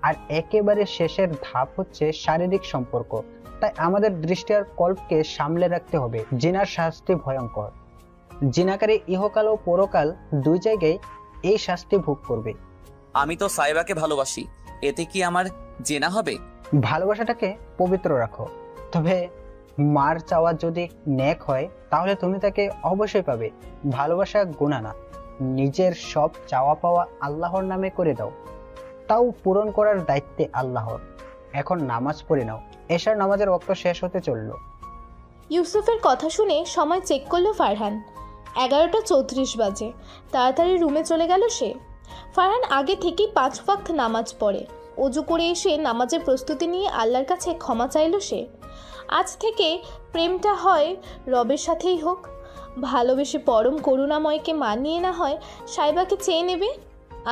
আর একেবারে শেষের ধাপ হচ্ছে শারীরিক সম্পর্ক। তাই আমাদের দৃষ্টি আর কল্পকে সামলে রাখতে হবে। জিনার শাস্তি ভয়ঙ্কর। জিনাকারী ইহকাল ও পরকাল দুই জায়গায় এই শাস্তি ভোগ করবে। আমি তো সাইবাকে ভালোবাসি, এতে কি আমার জেনা হবে? ভালোবাসাটাকে পবিত্র রাখো, তবে মার চাওয়া যদি নেক হয় তাহলে তুমি তাকে অবশ্যই পাবে। ভালোবাসা গুনাহ না, নিজের সব চাওয়া পাওয়া আল্লাহর নামে করে দাও, তাও পূরণ করার দায়িত্বে আল্লাহর। এখন নামাজ পড়ে নাও, এশার নামাজের ওয়াক্ত শেষ হতে চলল। ইউসুফের কথা শুনে সময় চেক করলো ফারহান। 11:34 বাজে। তাড়াতাড়ি রুমে চলে গেল সে। ফারহান আগে থেকেই 5 ওয়াক্ত নামাজ পড়ে। অজু করে এসে নামাজের প্রস্তুতি নিয়ে আল্লাহর কাছে ক্ষমা চাইল সে। আজ থেকে প্রেমটা হয় রবের সাথেই হোক। ভালোবেসে পরম করুণাময়কে মানিয়ে না হয় সাইবাকে চেয়ে নেবে।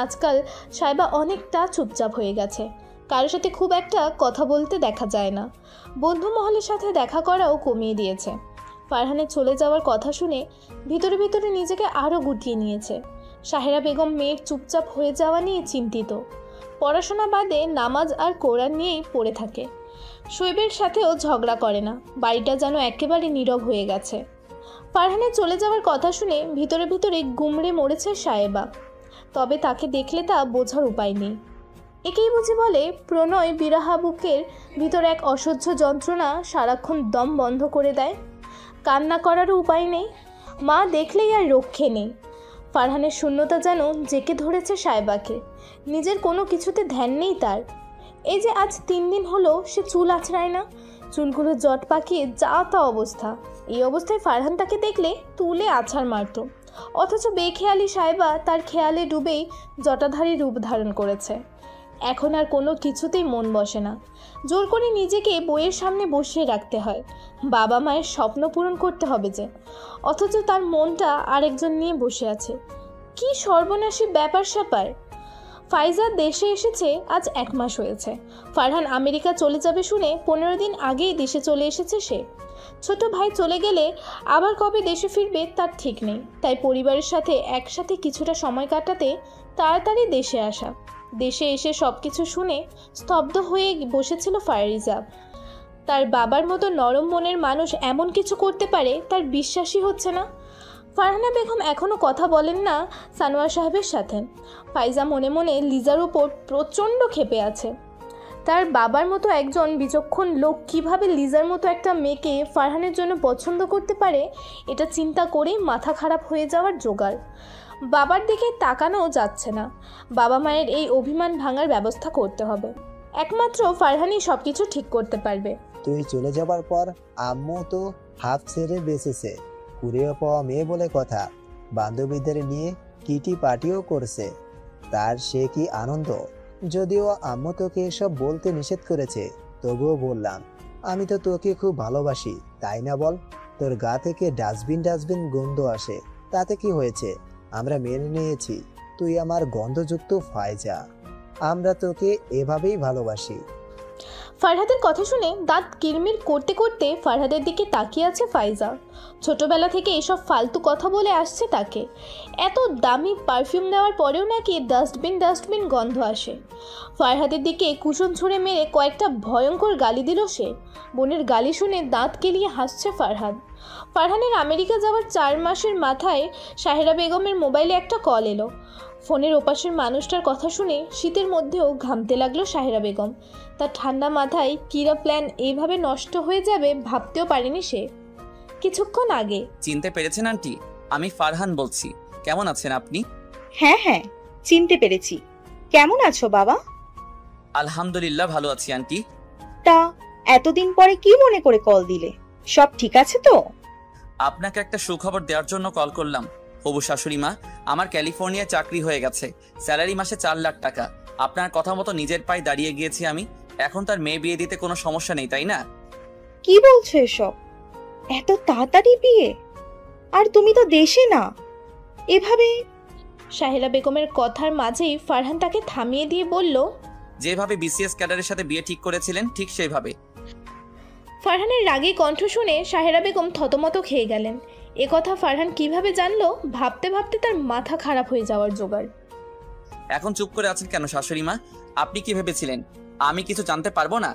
আজকাল সাইবা অনেকটা চুপচাপ হয়ে গেছে, কারোর সাথে খুব একটা কথা বলতে দেখা যায় না। বন্ধু মহলের সাথে দেখা করাও কমিয়ে দিয়েছে। ফারহানের চলে যাওয়ার কথা শুনে ভিতরে ভিতরে নিজেকে আরও গুটিয়ে নিয়েছে। সাহেরা বেগম মেয়ের চুপচাপ হয়ে যাওয়া নিয়ে চিন্তিত। পড়াশোনা বাদে নামাজ আর কোরআন নিয়েই পড়ে থাকে। শোয়েবের সাথেও ঝগড়া করে না। বাড়িটা যেন একেবারে নীরব হয়ে গেছে। ফারহানের চলে যাওয়ার কথা শুনে ভিতরে ভিতরে গুমড়ে মরেছে সাহেবা। তবে তাকে দেখলে তা বোঝার উপায় নেই। একেই বুঝি বলে প্রণয় বিরাহা বুকের ভিতরে এক অসহ্য যন্ত্রণা সারাক্ষণ দম বন্ধ করে দেয়। কান্না করারও উপায় নেই, মা দেখলেই আর রক্ষে নেই। ফারহানের শূন্যতা যেন জেকে ধরেছে সাহেবাকে। নিজের কোনো কিছুতে ধ্যান নেই তার। এই যে আজ 3 দিন হলো সে চুল আঁচড়ায় না, চুলগুলো জট পাকিয়ে যা তা অবস্থা। এই অবস্থায় ফারহান তাকে দেখলে তুলে আছাড় মারত, অথচ বেখেয়ালি সাহেবা তার খেয়ালে ডুবেই জটাধারী রূপ ধারণ করেছে। এখন আর কোনো কিছুতেই মন বসে না। জোর করে নিজেকে বইয়ের সামনে বসিয়ে রাখতে হয়। বাবা মায়ের স্বপ্ন পূরণ করতে হবে যে, অথচ তার মনটা আরেকজন নিয়ে বসে আছে। কি সর্বনাশী ব্যাপার স্যাপার। ফাইজা দেশে এসেছে আজ 1 মাস হয়েছে। ফারহান আমেরিকা চলে যাবে শুনে 15 দিন আগেই দেশে চলে এসেছে সে। ছোট ভাই চলে গেলে আবার কবে দেশে ফিরবে তার ঠিক নেই। তাই পরিবারের সাথে একসাথে কিছুটা সময় কাটাতে তাড়াতাড়ি দেশে আসা। দেশে এসে সব কিছু শুনে স্তব্ধ হয়ে বসেছিল ফারিজা। তার বাবার মতো নরম মনের মানুষ এমন কিছু করতে পারে তার বিশ্বাসই হচ্ছে না। ফারহানা বেগম এখনও কথা বলেন না সানোয়ার সাহেবের সাথে। ফাইজা মনে মনে লিজার উপর প্রচণ্ড ক্ষেপে আছে। তার বাবার মতো একজন বিচক্ষণ লোক কিভাবে লিজার মতো একটা মেয়েকে ফারহানের জন্য পছন্দ করতে পারে, এটা চিন্তা করেই মাথা খারাপ হয়ে যাওয়ার জোগাড়। বাবার দিকে তাকানোও যাচ্ছে না। বাবা মায়ের এই অভিমান ভাঙার ব্যবস্থা করতে হবে। একমাত্র ফারহানই সব কিছু ঠিক করতে পারবে। তুই চলে যাবার পর আম্মু তো হাফ ছেড়ে বেঁচেছে। কুড়িয়ে পাওয়া মেয়ে বলে কথা, বান্ধবীদের নিয়ে কিটি পার্টিও করছে। তার সে কি আনন্দ। যদিও আম্মু তোকে এসব বলতে নিষেধ করেছে, তবুও বললাম, আমি তো তোকে খুব ভালোবাসি, তাই না বল? তোর গা থেকে ডাস্টবিন গন্ধ আসে, তাতে কি হয়েছে? আমরা মেনে নিয়েছি তুই আমার গন্ধযুক্ত ফায়জা। আমরা তোকে এভাবেই ভালোবাসি। ফারহাদের কথা শুনে দাঁত কিরমির করতে করতে ফারহাদের দিকে তাকিয়ে আছে ফাইজা। ছোটবেলা থেকে এসব ফালতু কথা বলে আসছে তাকে। এত দামি পারফিউম নেওয়ার পরেও নাকি ডাস্টবিন গন্ধ আসে। ফারহাদের দিকে কুশন ছুঁড়ে মেরে কয়েকটা ভয়ঙ্কর গালি দিল সে। বোনের গালি শুনে দাঁত কেলিয়ে হাসছে ফারহাদ। ফারহানের আমেরিকা যাওয়ার 4 মাসের মাথায় সাহেরা বেগমের মোবাইলে একটা কল এলো। ফোনের ওপাশের মানুষটার কথা শুনে শীতের মধ্যেও ঘামতে লাগলো সাহেরা বেগম। তার ঠান্ডা মাথায় কিরা প্ল্যান এইভাবে নষ্ট হয়ে যাবে ভাবতেও পারেনি সে। কিছুক্ষণ আগে। চিনতে পেরেছেন আন্টি? আমি ফারহান বলছি। কেমন আছেন আপনি? হ্যাঁ, চিনতে পেরেছি। কেমন আছো বাবা? আলহামদুলিল্লাহ ভালো আছি আন্টি। তা এতদিন পরে কি মনে করে কল দিলে? সব ঠিক আছে তো? আপনাকে একটা সুখবর দেওয়ার জন্য কল করলাম। হবু শাশুড়ি মা, আমার ক্যালিফোর্নিয়ায় চাকরি হয়ে গেছে। স্যালারি মাসে 4 লাখ টাকা। আপনার কথা মতো নিজের পায়ে দাঁড়িয়ে গিয়েছি আমি। এখন তার মেয়ে বিয়ে দিতে কোনো সমস্যা নেই, তাই না? কি বলছো এসব? এত তাড়াতাড়ি বিয়ে? আর তুমি তো দেশে না। এভাবে? সাহেরা বেগমের কথার মাঝেই ফারহান তাকে থামিয়ে দিয়ে বলল, যেভাবে বিসিএস ক্যাডারের সাথে বিয়ে ঠিক করেছিলেন ঠিক সেইভাবে। ফারহানের রাগে কণ্ঠ শুনে সাহেরা বেগম থতমত খেয়ে গেলেন। এ কথা ফারহান কিভাবে জানলো ভাবতে ভাবতে তার মাথা খারাপ হয়ে যাওয়ার জোগাড়। এখন চুপ করে আছেন কেন শাশুড়ি মা? আপনি কি ভেবেছিলেন আমি কিছু জানতে পারবো না?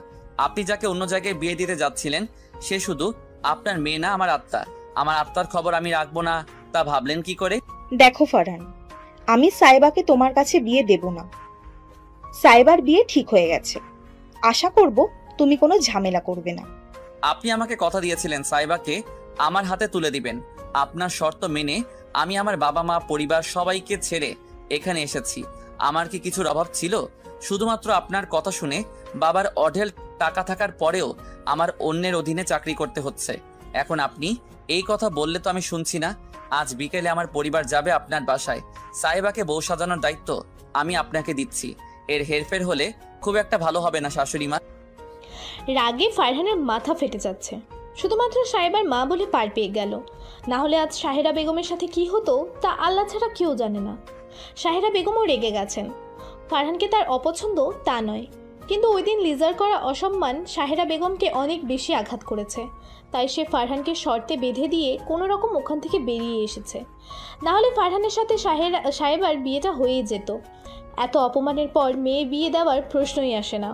আপনি যাকে অন্য জায়গায় বিয়ে দিতে যাচ্ছিলেন সে শুধু আপনার মেয়ে না, আমার আত্মা। আমার আত্মার খবর আমি রাখবো না তা ভাবলেন কি করে? দেখো ফারহান, আমি সাইবাকে তোমার কাছে বিয়ে দেব না। সাইবার বিয়ে ঠিক হয়ে গেছে। আশা করব তুমি কোনো ঝামেলা করবে না। আপনি আমাকে কথা দিয়েছিলেন সাইবাকে আমার হাতে তুলে দিবেন। আপনার শর্ত মেনে আমি আমার বাবা মা পরিবার সবাইকে ছেড়ে এখানে এসেছি। আমার কি কিছুর অভাব ছিল? শুধুমাত্র আপনার কথা শুনে বাবার অঢেল টাকা থাকার পরেও আমার অন্যের অধীনে চাকরি করতে হচ্ছে। এখন আপনি এই কথা বললে তো আমি শুনছি না। আজ বিকেলে আমার পরিবার যাবে আপনার বাসায়। সাইবাকে বউ সাজানোর দায়িত্ব আমি আপনাকে দিচ্ছি। এর হেরফের হলে খুব একটা ভালো হবে না শাশুড়ি মা। রাগে ফারহানের মাথা ফেটে যাচ্ছে। শুধুমাত্র সাহেবার মা বলে পার পেয়ে গেল, না হলে আজ সাহেরা বেগমের সাথে কি হতো তা আল্লাহ ছাড়া কেউ জানে না। সাহেরা বেগমও রেগে গেছেন। ফারহানকে তার অপছন্দ তা নয়, কিন্তু ওই দিন লিজার করা অসম্মান সাহেরা বেগমকে অনেক বেশি আঘাত করেছে। তাই সে ফারহানকে শর্তে বেঁধে দিয়ে কোনো রকম ওখান থেকে বেরিয়ে এসেছে। না হলে ফারহানের সাথে সাহেবার বিয়েটা হয়েই যেত। এত অপমানের পর মেয়ে বিয়ে দেওয়ার প্রশ্নই আসে না।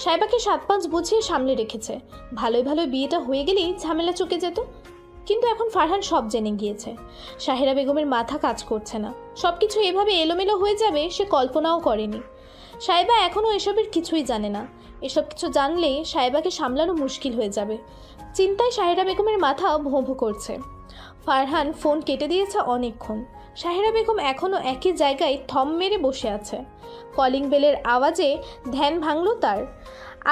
সাহেবাকে 7-5 বুঝিয়ে সামলে রেখেছে। ভালোই বিয়েটা হয়ে গেলেই ঝামেলা চুকে যেত। কিন্তু এখন ফারহান সব জেনে গিয়েছে। সাহেরা বেগমের মাথা কাজ করছে না। সবকিছু এভাবে এলোমেলো হয়ে যাবে সে কল্পনাও করেনি। সাহেবা এখনও এসবের কিছুই জানে না। এসব কিছু জানলে সাহেবাকে সামলানো মুশকিল হয়ে যাবে। চিন্তায় সাহেরা বেগমের মাথা ভোঁ ভোঁ করছে। ফারহান ফোন কেটে দিয়েছে অনেকক্ষণ। সাহেরা বেগম এখনও একই জায়গায় থম মেরে বসে আছে। কলিং বেলের আওয়াজে ধ্যান ভাঙল তার।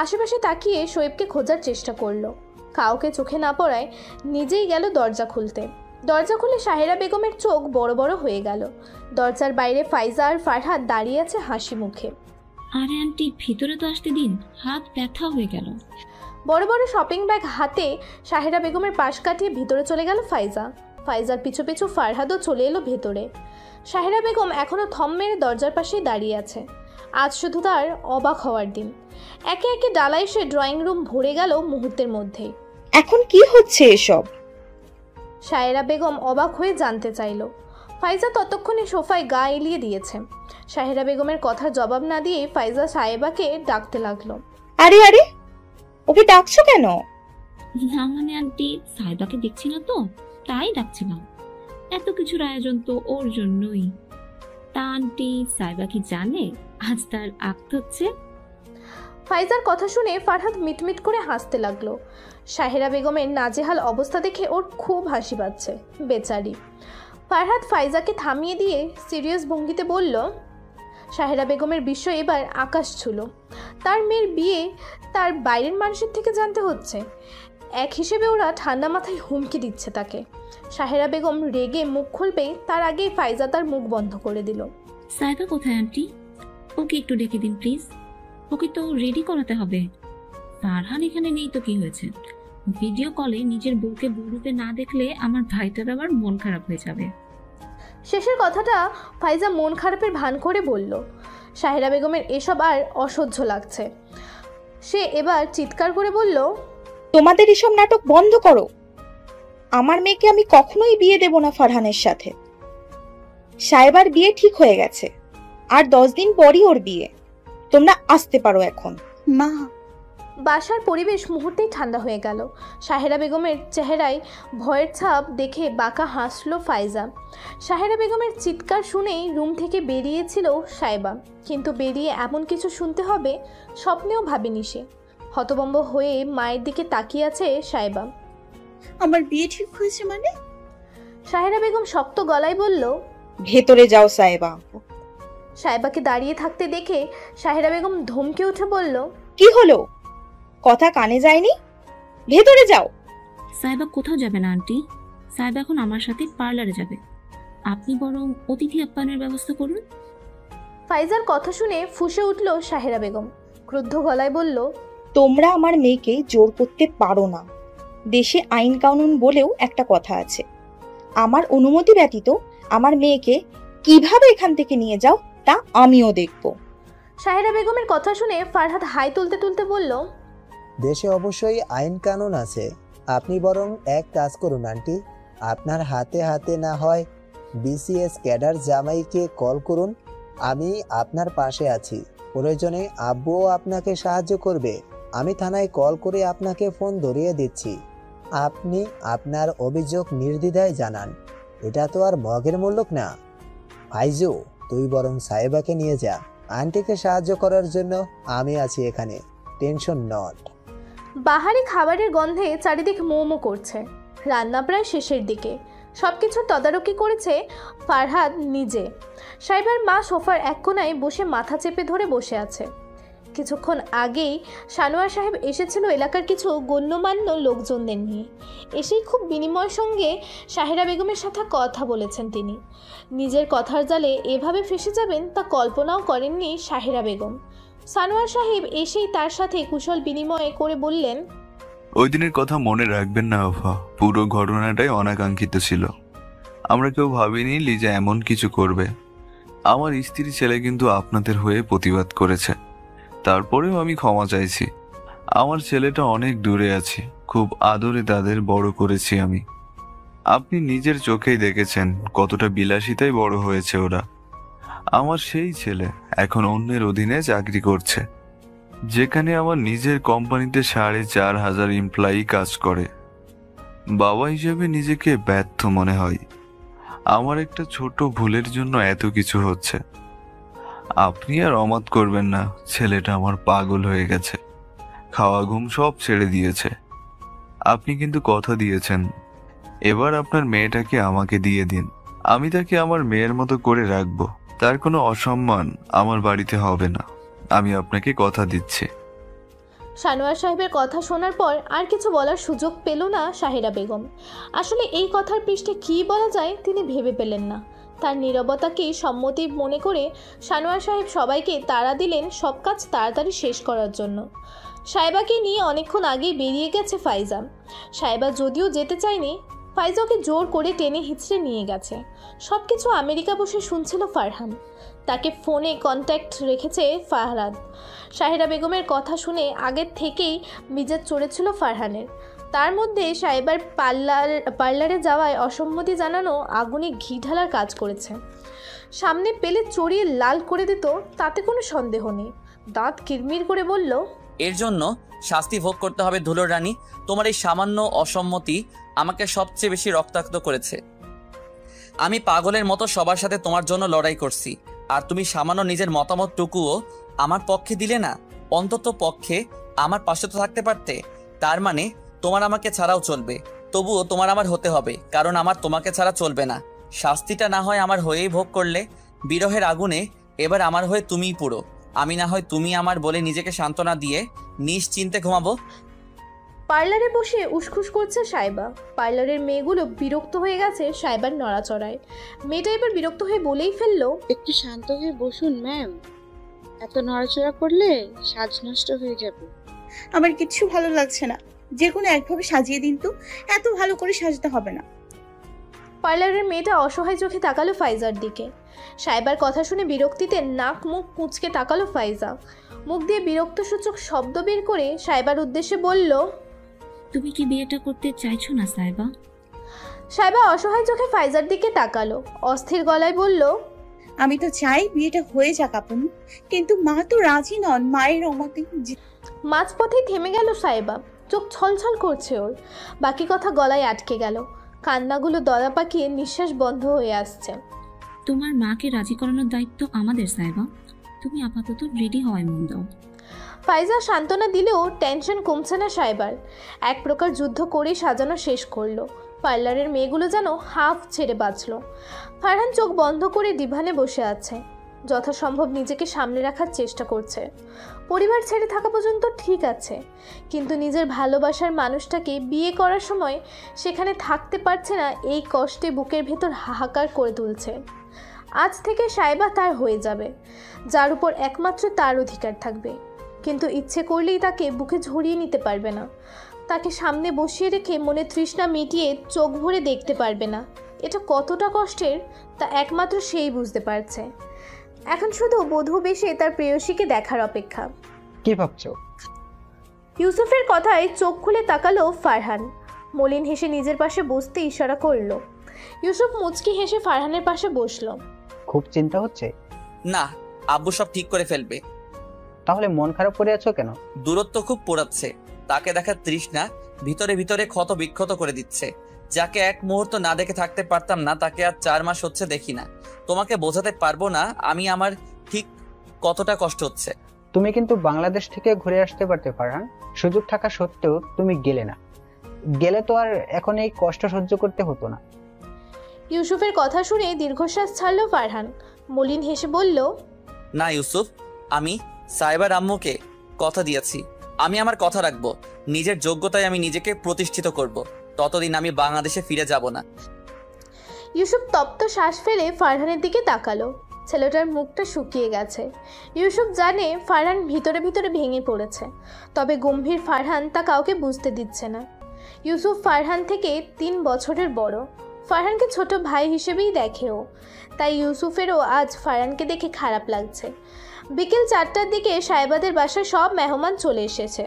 আশেপাশে তাকিয়ে শোয়েবকে খোঁজার চেষ্টা করলো। কাউকে চোখে না পড়ায় নিজেই গেল দরজা খুলতে। দরজা খুলে সাহেরা বেগমের চোখ বড় বড় হয়ে গেল। দরজার বাইরে ফাইজা আর ফারহাদ দাঁড়িয়ে আছে হাসি মুখে। আরে আন্টি, ভিতরে তো আসতে দিন, হাত ব্যথা হয়ে গেল। বড় বড় শপিং ব্যাগ হাতে সাহেরা বেগমের পাশ কাটিয়ে ভিতরে চলে গেল ফাইজা। ফাইজার পিছু পিছু ফারহাদও চলে এলো ভেতরে। সাহেরা বেগম এখনও থম মেরে দরজার পাশেই দাঁড়িয়ে আছে। আজ শুধু তার অবাক হওয়ার দিন। একে একে ডালা এসে ড্রয়িং রুম ভরে গেল মুহূর্তের মধ্যেই। এখন কি হচ্ছে এসব? সাহেরা বেগম অবাক হয়ে জানতে চাইল। ফাইজা ততক্ষণে সোফায় গা এলিয়ে দিয়েছে। সাহেরা বেগমের কথার জবাব না দিয়ে ফাইজা সাহেবাকে ডাকতে লাগলো। আরে আরে, ওকে ডাকছো কেন? না মানে আন্টি, সাহেবাকে দেখছি না তো তাই ডাকছিলাম। এত কিছুর আয়োজন তো ওর জন্যই। তা আন্টি, সাহেবা কি জানে আজ তার আক্ত হচ্ছে? ফাইজার কথা শুনে ফারহাদ মিটমিট করে হাসতে লাগলো। সাহেরা বেগমের নাজেহাল অবস্থা দেখে ওর খুব হাসি পাচ্ছে, বেচারি। ফারহাদ ফাইজাকে থামিয়ে দিয়ে সিরিয়াস ভঙ্গিতে বলল, সাহেরা বেগমের বিষয় এবার আকাশ ছুলো। তার মেয়ের বিয়ে তার বাইরের মানুষের থেকে জানতে হচ্ছে। এক হিসেবে ওরা ঠান্ডা মাথায় হুমকি দিচ্ছে তাকে। সাহেরা বেগম রেগে মুখ খুলবে তার আগেই ফাইজা তার মুখ বন্ধ করে দিল। সাইবা কোথায় আন্টি? ওকে একটু ডেকে দিন প্লিজ। ওকে তো রেডি করাতে হবে। ফারহান এখানে নেই তো কি হয়েছে? ভিডিও কলে নিজের বউকে বউরূপে না দেখলে আমার ভাইটার আবার মন খারাপ হয়ে যাবে। শেষের কথাটা ফাইজা মন খারাপের ভান করে বলল। সাহেরা বেগমের এসব আর অসহ্য লাগছে। সে এবার চিৎকার করে বলল, তোমাদের এসব নাটক বন্ধ করো। আমার মেয়েকে আমি কখনোই বিয়ে দেব না ফারহানের সাথে। সাহেবার বিয়ে ঠিক হয়ে গেছে, আর 10 দিন পরই ওর বিয়ে। তোমরা আসতে পারো এখন। মা, বাসার পরিবেশ মুহূর্তেই ঠান্ডা হয়ে গেল। সাহেরা বেগমের চেহারায় ভয়ের ছাপ দেখে বাঁকা হাসলো ফাইজা। সাহেরা বেগমের চিৎকার শুনেই রুম থেকে বেরিয়েছিল সাইবা, কিন্তু বেরিয়ে এমন কিছু শুনতে হবে স্বপ্নেও ভাবেনি সে। হতভম্ব হয়ে মায়ের দিকে তাকিয়ে আছে সাইবা। আমার বিয়ে ঠিক হয়েছে মানে? সাহেরা বেগম শক্ত গলায় বলল, ভেতরে যাও সাহেবা। সাইবাকে দাঁড়িয়ে থাকতে দেখে সাহেরা বেগম ধমকে উঠে বলল, কি হলো? কথা কানে যায়নি? ভেতরে যাও। সাইবা কোথাও যাবে না আন্টি। সাইবা এখন আমার সাথে পার্লারে যাবে। আপনি বরং অতিথি আপ্যায়নের ব্যবস্থা করুন। ফাইজার কথা শুনে ফুঁসে উঠল সাহেরা বেগম। ক্রুদ্ধ গলায় বলল, তোমরা আমার মেয়েকে জোর করতে পারো না। দেশে আইন কানুন বলেও একটা কথা আছে। আমার অনুমতি ব্যতীত আমার মেয়েকে কিভাবে এখান থেকে নিয়ে যাও তা আমিও দেখব। সাহেরা বেগমের কথা শুনে ফারহাদ হাই তুলতে তুলতে বলল, দেশে অবশ্যই আইন কানুন আছে। আপনি বরং এক কাজ করুন আন্টি, আপনার হাতে হাতে না হয় বিসিএস ক্যাডার জামাইকে কল করুন। আমি আপনার পাশে আছি। প্রয়োজনে আব্বুও আপনাকে সাহায্য করবে। আমি থানায় কল করে আপনাকে ফোন ধরিয়ে দিচ্ছি। আপনি আপনার অভিযোগ নির্দ্বিধায় জানান। এটা তো আর মগের মুল্লুক না। ফাইজু, তুই বরং সাহেবাকে নিয়ে যা। আন্টিকে সাহায্য করার জন্য আমি আছি এখানে, টেনশন নট। বাহারি খাবারের গন্ধে চারিদিক মোমো করছে। রান্না প্রায় শেষের দিকে। সবকিছুর তদারকি করেছে ফারহাদ নিজে। সাইবার মা সোফার এক কোনায় বসে মাথা চেপে ধরে বসে আছে। কিছুক্ষণ আগেই সানোয়ার সাহেব এসেছিল এলাকার কিছু গণ্যমান্য লোকজনদের নিয়ে। এসেই খুব বিনিময়ের সঙ্গে সাহেরা বেগমের সাথে কথা বলেছেন তিনি। নিজের কথার জালে এভাবে ফেসে যাবেন তা কল্পনাও করেননি সাহেরা বেগম। সানোয়ার সাহেব এসেই তার সাথে কুশল বিনিময় করে বললেন, ওই দিনের কথা মনে রাখবেন না আফা। পুরো ঘটনাটাই অনাকাঙ্ক্ষিত ছিল। আমরা কেউ ভাবিনি লিজা এমন কিছু করবে। আমার স্ত্রী ছেলে কিন্তু আপনাদের হয়ে প্রতিবাদ করেছে। তারপরেও আমি ক্ষমা চাইছি। আমার ছেলেটা অনেক দূরে আছে। খুব আদরে তাদের বড় করেছি আমি। আপনি নিজের চোখেই দেখেছেন কতটা বিলাসিতায় বড় হয়েছে ওরা। আমার সেই ছেলে এখন অন্যের অধীনে চাকরি করছে, যেখানে আমার নিজের কোম্পানিতে 4,500 এমপ্লয়ি কাজ করে। বাবা হিসেবে নিজেকে ব্যর্থ মনে হয়। আমার একটা ছোট ভুলের জন্য এত কিছু হচ্ছে। আপনি আর অমত করবেন না, ছেলেটা আমার পাগল হয়ে গেছে। খাওয়া ঘুম সব ছেড়ে দিয়েছে। আপনি কিন্তু কথা দিয়েছেন, এবার আপনার মেয়েটাকে আমাকে দিয়ে দিন। আমি তাকে আমার মেয়ের মতো করে রাখবো। তার কোনো অসম্মান আমার বাড়িতে হবে না। আমি আপনাকে কথা দিচ্ছি। সানোয়ার সাহেবের কথা শোনার পর আর কিছু বলার সুযোগ পেল না সাহেরা বেগম। আসলে এই কথার পৃষ্ঠে কী বলা যায় তিনি ভেবে পেলেন না। তার নীরবতাকেই সম্মতি মনে করে সানোয়ার সাহেব সবাইকে তাড়া দিলেন সব কাজ তাড়াতাড়ি শেষ করার জন্য। সাহেবাকে নিয়ে অনেকক্ষণ আগেই বেরিয়ে গেছে ফাইজা। সাহেবা যদিও যেতে চায়নি, ফাইজাকে জোর করে টেনে হিঁচড়ে নিয়ে গেছে। সব কিছু আমেরিকা বসে শুনছিল ফারহান। তাকে ফোনে কন্ট্যাক্ট রেখেছে ফারহাদ। সাহেরা বেগমের কথা শুনে আগের থেকেই মিজাজ চড়েছিল ফারহানের। তার মধ্যে সাহেবার পার্লারে যাওয়ায় অসম্মতি জানানো আগুনে ঘি ঢালার কাজ করেছে। সামনে পেলে চড়িয়ে লাল করে দিত, তাতে কোনো সন্দেহ নেই। দাঁত কিরমির করে বলল, এর জন্য শাস্তি ভোগ করতে হবে ধুলোর রানী। তোমার এই সামান্য অসম্মতি আমাকে সবচেয়ে বেশি রক্তাক্ত করেছে। আমি পাগলের মতো সবার সাথে তোমার জন্য লড়াই করছি, আর তুমি সামান্য নিজের মতামতটুকুও আমার পক্ষে দিলে না। অন্তত পক্ষে আমার পাশে তো থাকতে পারতে। তার মানে তোমার আমাকে ছাড়াও চলবে, তবুও তোমার আমার হতে হবে, কারণ আমার তোমাকে ছাড়া চলবে না। শাস্তিটা না হয় আমার হয়েই ভোগ করলে। বিরহের আগুনে এবার আমার হয়ে তুমিই পুরো, আমি না হয় তুমি আমার বলে নিজেকে সান্ত্বনা দিয়ে নিশ্চিন্তে ঘুমাবো। পার্লারে বসে উসখুস করছে সাইবা। পার্লারের মেয়েগুলো বিরক্ত হয়ে গেছে সাইবার নড়াচড়ায়। মেয়েটা এবার বিরক্ত হয়ে বলেই ফেললো, একটু শান্ত হয়ে বসুন ম্যাম, এত নড়াচড়া করলে সাজ নষ্ট হয়ে যাবে। আমার কিচ্ছু ভালো লাগছে না, যে কোনো একভাবে সাজিয়ে দিন তো, এত ভালো করে সাজাতে হবে না। পার্লারের মেয়েটা অসহায় চোখে তাকালো ফাইজার দিকে। সাইবার কথা শুনে বিরক্তিতে নাক মুখ কুঁচকে তাকালো ফাইজা। মুখ দিয়ে বিরক্তসূচক শব্দ বের করে সাইবার উদ্দেশ্যে বলল, তুমি কি বিয়েটা করতে চাইছো না সাইবা? সাইবা অসহায় চোখে ফাইজার দিকে তাকালো, অস্থির গলায় বলল, আমি তো চাই বিয়েটা হয়ে যাক আপন, কিন্তু মা তো রাজি নন। মায়ের অমতে মাঝপথেই থেমে গেল সাইবা। চোখ ছলছল করছে ওর। বাকি কথা গলায় আটকে গেল। কান্নাগুলো দলা পাকিয়ে নিঃশ্বাস বন্ধ হয়ে আসছে। তোমার মাকে রাজি করানোর দায়িত্ব আমাদের সাইবা, তুমি আপাতত রেডি হওয়ায় মন দাও। ফাইজা সান্ত্বনা দিলেও টেনশন কমছে না সাইবার। এক প্রকার যুদ্ধ করে সাজানো শেষ করলো। পার্লারের মেয়েগুলো যেন হাফ ছেড়ে বাঁচল। ফারহান চোখ বন্ধ করে ডিভানে বসে আছে, যথাসম্ভব নিজেকে সামনে রাখার চেষ্টা করছে। পরিবার ছেড়ে থাকা পর্যন্ত ঠিক আছে, কিন্তু নিজের ভালোবাসার মানুষটাকে বিয়ে করার সময় সেখানে থাকতে পারছে না, এই কষ্টে বুকের ভেতর হাহাকার করে তুলছে। আজ থেকে সাইবা তার হয়ে যাবে, যার উপর একমাত্র তার অধিকার থাকবে। কিন্তু ইচ্ছে করলেই তাকে বুকে ঝরিয়ে নিতে পারবে না, তাকে সামনে বসিয়ে রেখে মনে তৃষ্ণা মিটিয়ে চোখ ভরে দেখতে পারবে না। এটা কতটা কষ্টের তা একমাত্র সেই বুঝতে পারছে। এখন শুধু বধূ বেশে তার প্রেয়সীকে দেখার অপেক্ষা। কি ভাবছো? ইউসুফের কথায় চোখ খুলে তাকালো ফারহান। মলিন হেসে নিজের পাশে বসতে ইশারা করলো। ইউসুফ মুচকি হেসে ফারহানের পাশে বসলো। খুব চিন্তা হচ্ছে? না, আব্বু সব ঠিক করে ফেলবে। তাহলে মন খারাপ করে আছো কেন? দূরত্ব খুব পোড়াচ্ছে, তাকে দেখার তৃষ্ণা ভিতরে ভিতরে ক্ষত বিক্ষত করে দিচ্ছে। যাকে এক মুহূর্ত না দেখে থাকতে পারতাম না, তাকে আর 4 মাস হচ্ছে দেখি না। তোমাকে বোঝাতে পারবো না আমি আমার ঠিক কতটা কষ্ট হচ্ছে। তুমি কিন্তু বাংলাদেশ থেকে ঘুরে আসতে পারতে ফারহান, সুযোগ থাকা সত্ত্বেও তুমি গেলে না। গেলে তো আর এখন এই কষ্ট সহ্য করতে হতো না। ইউসুফের কথা শুনে দীর্ঘশ্বাস ছাড়লো ফারহান। মলিন হেসে বলল, না ইউসুফ, আমি সাইবার আম্মুকে কথা দিয়েছি, আমি আমার কথা রাখবো। নিজের যোগ্যতায় আমি নিজেকে প্রতিষ্ঠিত করব। ততদিন আমি বাংলাদেশে ফিরে যাব না। ইউসুফ তপ্ত শ্বাস ফেলে ফারহানের দিকে তাকালো। ছেলেটার মুখটা শুকিয়ে গেছে। ইউসুফ জানে ফারহান ভিতরে ভিতরে ভেঙে পড়েছে, তবে গম্ভীর ফারহান তা কাউকে বুঝতে দিচ্ছে না। ইউসুফ ফারহান থেকে 3 বছরের বড়। ফারহানকে ছোট ভাই হিসেবেই দেখেও, তাই ইউসুফেরও আজ ফারহানকে দেখে খারাপ লাগছে। বিকেল 4টার দিকে সাইবাদের বাসায় সব মেহমান চলে এসেছে।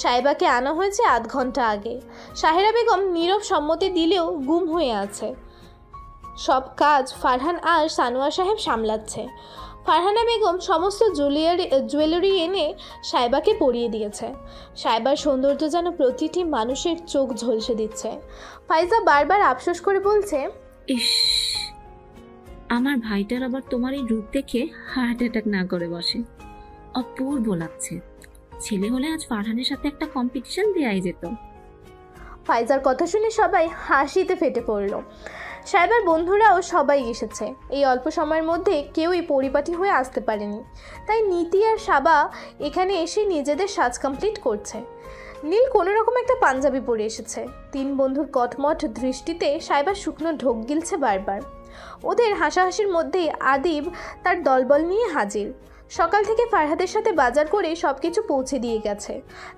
সাইবাকে আনা হয়েছে আধ ঘন্টা আগে। সাহেরা বেগম নীরব সম্মতি দিলেও গুম হয়ে আছে। সব কাজ ফারহান আর সানোয়া সাহেব সামলাচ্ছে। ফারহানা বেগম সমস্ত জুয়েলারি এনে সাইবাকে পরিয়ে দিয়েছে। সাইবার সৌন্দর্য যেন প্রতিটি মানুষের চোখ ঝলসে দিচ্ছে। ফাইজা বারবার আফসোস করে বলছে, ইস, আমার ভাইটার আবার তোমার এই রূপ দেখে হার্ট অ্যাটাক না করে বসে। অপূর্ব লাগছে। ছেলে হলে আজ ফারহানের সাথে একটা কম্পিটিশন দেয়াই যেত। ফাইজার কথা শুনে সবাই হাসিতে ফেটে পড়ল। সাইবার বন্ধুরাও সবাই এসেছে। এই অল্প সময়ের মধ্যে কেউই পরিপাটি হয়ে আসতে পারেনি, তাই নীতি আর সাবা এখানে এসে নিজেদের সাজ কমপ্লিট করছে। নীল কোনো রকম একটা পাঞ্জাবি পরে এসেছে। 3 বন্ধুর কটমট দৃষ্টিতে সাইবার শুকনো ঢোক গিলছে বারবার। ওদের হাসাহাসির মধ্যেই আদিব তার দলবল নিয়ে হাজির। সকাল থেকে ফারহাদের সাথে বাজার করে সব কিছু পৌঁছে দিয়ে গেছে।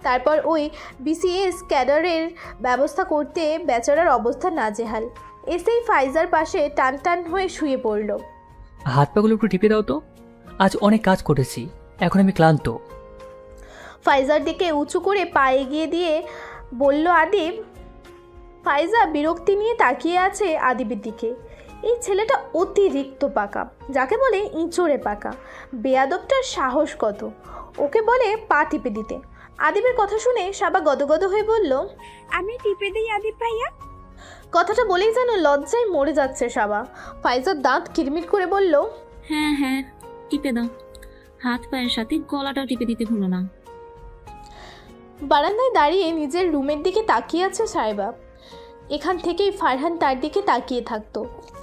তারপর ওই বিসিএস ক্যাডারের ব্যবস্থা করতে বেচারার অবস্থা নাজেহাল। এসেই ফাইজার পাশে টান টান হয়ে শুয়ে পড়ল। হাত পাগুলো একটু টিপে দাও তো, আজ অনেক কাজ করেছি, এখন আমি ক্লান্ত। ফাইজার দিকে উঁচু করে পা এগিয়ে দিয়ে বলল আদিব। ফাইজা বিরক্তি নিয়ে তাকিয়ে আছে আদিবের দিকে। এই ছেলেটা অতিরিক্ত পাকা, যাকে বলে ইঁচড়ে পাকা। বেয়াদবটার সাহস কত, ওকে বলে পা টিপে দিতে। আদিবের কথা শুনে সাবা গদগদ হয়ে বলল, আমি টিপে দিই আদিব ভাইয়া। কথাটা বলেই যেন লজ্জায় মরে যাচ্ছে সাবা। ফাইজার দাঁত কিরমির করে বলল, হ্যাঁ হ্যাঁ টিপে দাও, হাত পায়ের সাথে গলাটাও টিপে দিতে ভুলো না। বারান্দায় দাঁড়িয়ে নিজের রুমের দিকে তাকিয়ে আছে সাইবা। এখান থেকেই ফারহান তার দিকে তাকিয়ে থাকতো।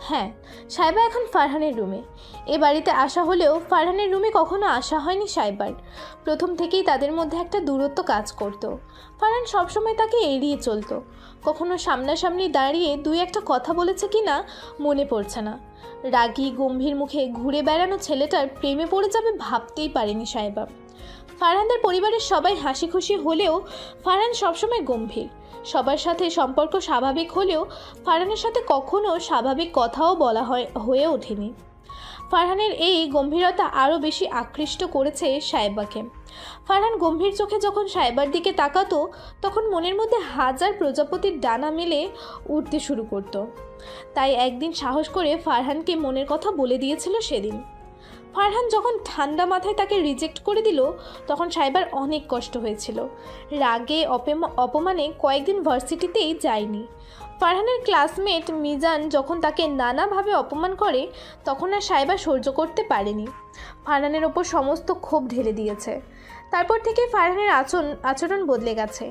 হ্যাঁ, সাইবা এখন ফারহানের রুমে। এ বাড়িতে আসা হলেও ফারহানের রুমে কখনো আসা হয়নি সাইবার। প্রথম থেকেই তাদের মধ্যে একটা দূরত্ব কাজ করত। ফারহান সবসময় তাকে এড়িয়ে চলতো। কখনো সামনাসামনি দাঁড়িয়ে দুই একটা কথা বলেছে কি না মনে পড়ছে না। রাগী গম্ভীর মুখে ঘুরে বেড়ানো ছেলেটার প্রেমে পড়ে যাবে ভাবতেই পারেনি সাইবা। ফারহানদের পরিবারের সবাই হাসি খুশি হলেও ফারহান সবসময় গম্ভীর। সবার সাথে সম্পর্ক স্বাভাবিক হলেও ফারহানের সাথে কখনো স্বাভাবিক কথাও বলা হয়ে ওঠেনি। ফারহানের এই গম্ভীরতা আরও বেশি আকৃষ্ট করেছে সাইবাকে। ফারহান গম্ভীর চোখে যখন সাইবার দিকে তাকাতো তখন মনের মধ্যে হাজার প্রজাপতির ডানা মেলে উঠতে শুরু করত। তাই একদিন সাহস করে ফারহানকে মনের কথা বলে দিয়েছিল সেদিন। ফারহান যখন ঠান্ডা মাথায় তাকে রিজেক্ট করে দিল তখন সাইবার অনেক কষ্ট হয়েছিল। রাগে অপমানে কয়েকদিন ভার্সিটিতেই যায়নি। ফারহানের ক্লাসমেট মিজান যখন তাকে নানাভাবে অপমান করে তখন আর সাইবা সহ্য করতে পারেনি। ফারহানের ওপর সমস্ত ক্ষোভ ঢেলে দিয়েছে। তারপর থেকে ফারহানের আচরণ বদলে গেছে।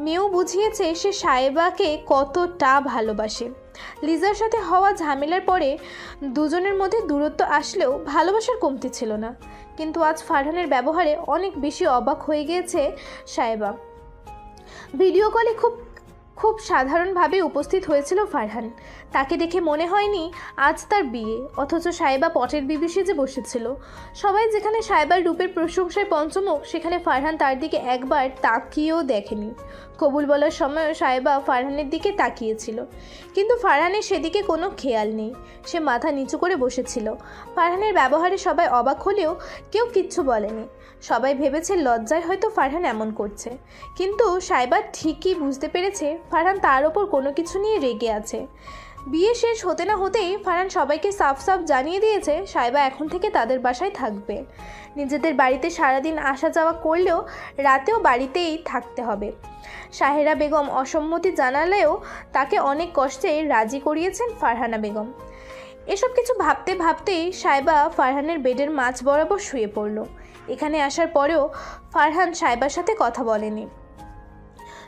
মেয়েও বুঝিয়েছে সে সাইবাকে কতটা ভালোবাসে। লিজার সাথে হওয়া ঝামেলার পরে দুজনের মধ্যে দূরত্ব আসলেও ভালোবাসার কমতি ছিল না। কিন্তু আজ ফারহানের ব্যবহারে অনেক বেশি অবাক হয়ে গিয়েছে সাইবা। ভিডিও কলে খুব সাধারণভাবে উপস্থিত হয়েছিল ফারহান। তাকে দেখে মনে হয়নি আজ তার বিয়ে, অথচ সাইবা পটের বিবি সেজে বসেছিল। সবাই যেখানে সাইবার রূপের প্রশংসায় পঞ্চমুখ সেখানে ফারহান তার দিকে একবার তাকিয়েও দেখেনি। কবুল বলার সময়ও সাইবা ফারহানের দিকে তাকিয়েছিল, কিন্তু ফারহানের সেদিকে কোনো খেয়াল নেই। সে মাথা নিচু করে বসেছিল। ফারহানের ব্যবহারে সবাই অবাক হলেও কেউ কিচ্ছু বলেনি। সবাই ভেবেছে লজ্জায় হয়তো ফারহান এমন করছে, কিন্তু সাইবা ঠিকই বুঝতে পেরেছে ফারহান তার ওপর কোনো কিছু নিয়ে রেগে আছে। বিয়ে শেষ হতে না হতেই ফারহান সবাইকে সাফ জানিয়ে দিয়েছে সাইবা এখন থেকে তাদের বাসায় থাকবে। নিজেদের বাড়িতে সারাদিন আসা যাওয়া করলেও রাতেও বাড়িতেই থাকতে হবে। সাহেরা বেগম অসম্মতি জানালেও তাকে অনেক কষ্টে রাজি করিয়েছেন ফারহানা বেগম। এসব কিছু ভাবতে ভাবতেই সাইবা ফারহানের বেডের মাঝ বরাবর শুয়ে পড়ল। এখানে আসার পরেও ফারহান সাইবার সাথে কথা বলেনি।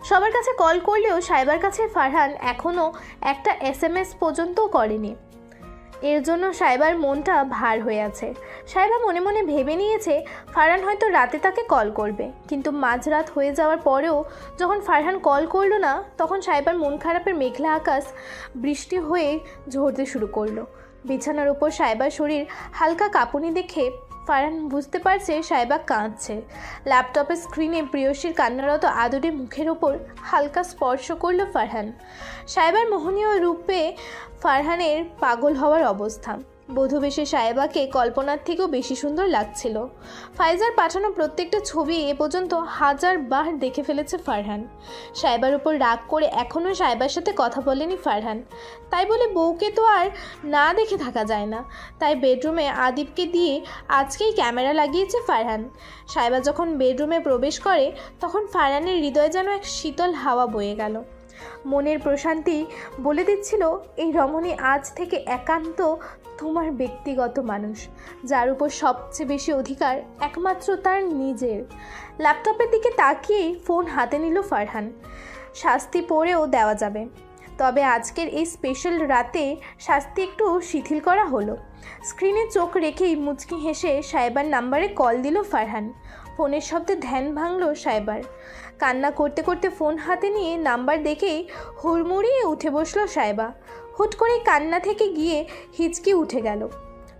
সবার কাছে কল করলেও সাইবার কাছে ফারহান এখনও একটা SMS পর্যন্ত করেনি। এর জন্য সাইবার মনটা ভার হয়ে আছে। সাইবা মনে মনে ভেবে নিয়েছে ফারহান হয়তো রাতে তাকে কল করবে, কিন্তু মাঝরাত হয়ে যাওয়ার পরেও যখন ফারহান কল করলো না তখন সাইবার মন খারাপের মেঘলা আকাশ বৃষ্টি হয়ে ঝরতে শুরু করলো। বিছানার উপর সাইবার শরীর হালকা কাঁপুনি দেখে ফারহান বুঝতে পারছে সাইবা কাঁদছে। ল্যাপটপের স্ক্রিনে প্রিয়সীর কান্নারত আদরে মুখের ওপর হালকা স্পর্শ করল ফারহান। সাইবার মোহনীয় রূপে ফারহানের পাগল হওয়ার অবস্থা। বধূবেশে সাইবাকে কল্পনার থেকেও বেশি সুন্দর লাগছিল। ফাইজার পাঠানো প্রত্যেকটা ছবি এ পর্যন্ত 1000 বার দেখে ফেলেছে ফারহান। সাইবার উপর রাগ করে এখনও সাইবার সাথে কথা বলেনি ফারহান। তাই বলে বউকে তো আর না দেখে থাকা যায় না। তাই বেডরুমে আদিবকে দিয়ে আজকেই ক্যামেরা লাগিয়েছে ফারহান। সাইবা যখন বেডরুমে প্রবেশ করে তখন ফারহানের হৃদয়ে যেন এক শীতল হাওয়া বয়ে গেল। মনের প্রশান্তি বলে দিচ্ছিল এই রমণী আজ থেকে একান্ত তোমার ব্যক্তিগত মানুষ, যার উপর সবচেয়ে বেশি অধিকার একমাত্র তার নিজের। ল্যাপটপের দিকে তাকিয়েই ফোন হাতে নিল ফারহান। শাস্তি পড়েও দেওয়া যাবে, তবে আজকের এই স্পেশাল রাতে শাস্তি একটু শিথিল করা হলো। স্ক্রিনে চোখ রেখেই মুচকি হেসে সাইবার নাম্বারে কল দিল ফারহান। ফোনের শব্দে ধ্যান ভাঙল সাইবার। কান্না করতে করতে ফোন হাতে নিয়ে নাম্বার দেখেই হুড়মুড়িয়ে উঠে বসলো সাইবা। হুট করে কান্না থেকে গিয়ে হিচকি উঠে গেল।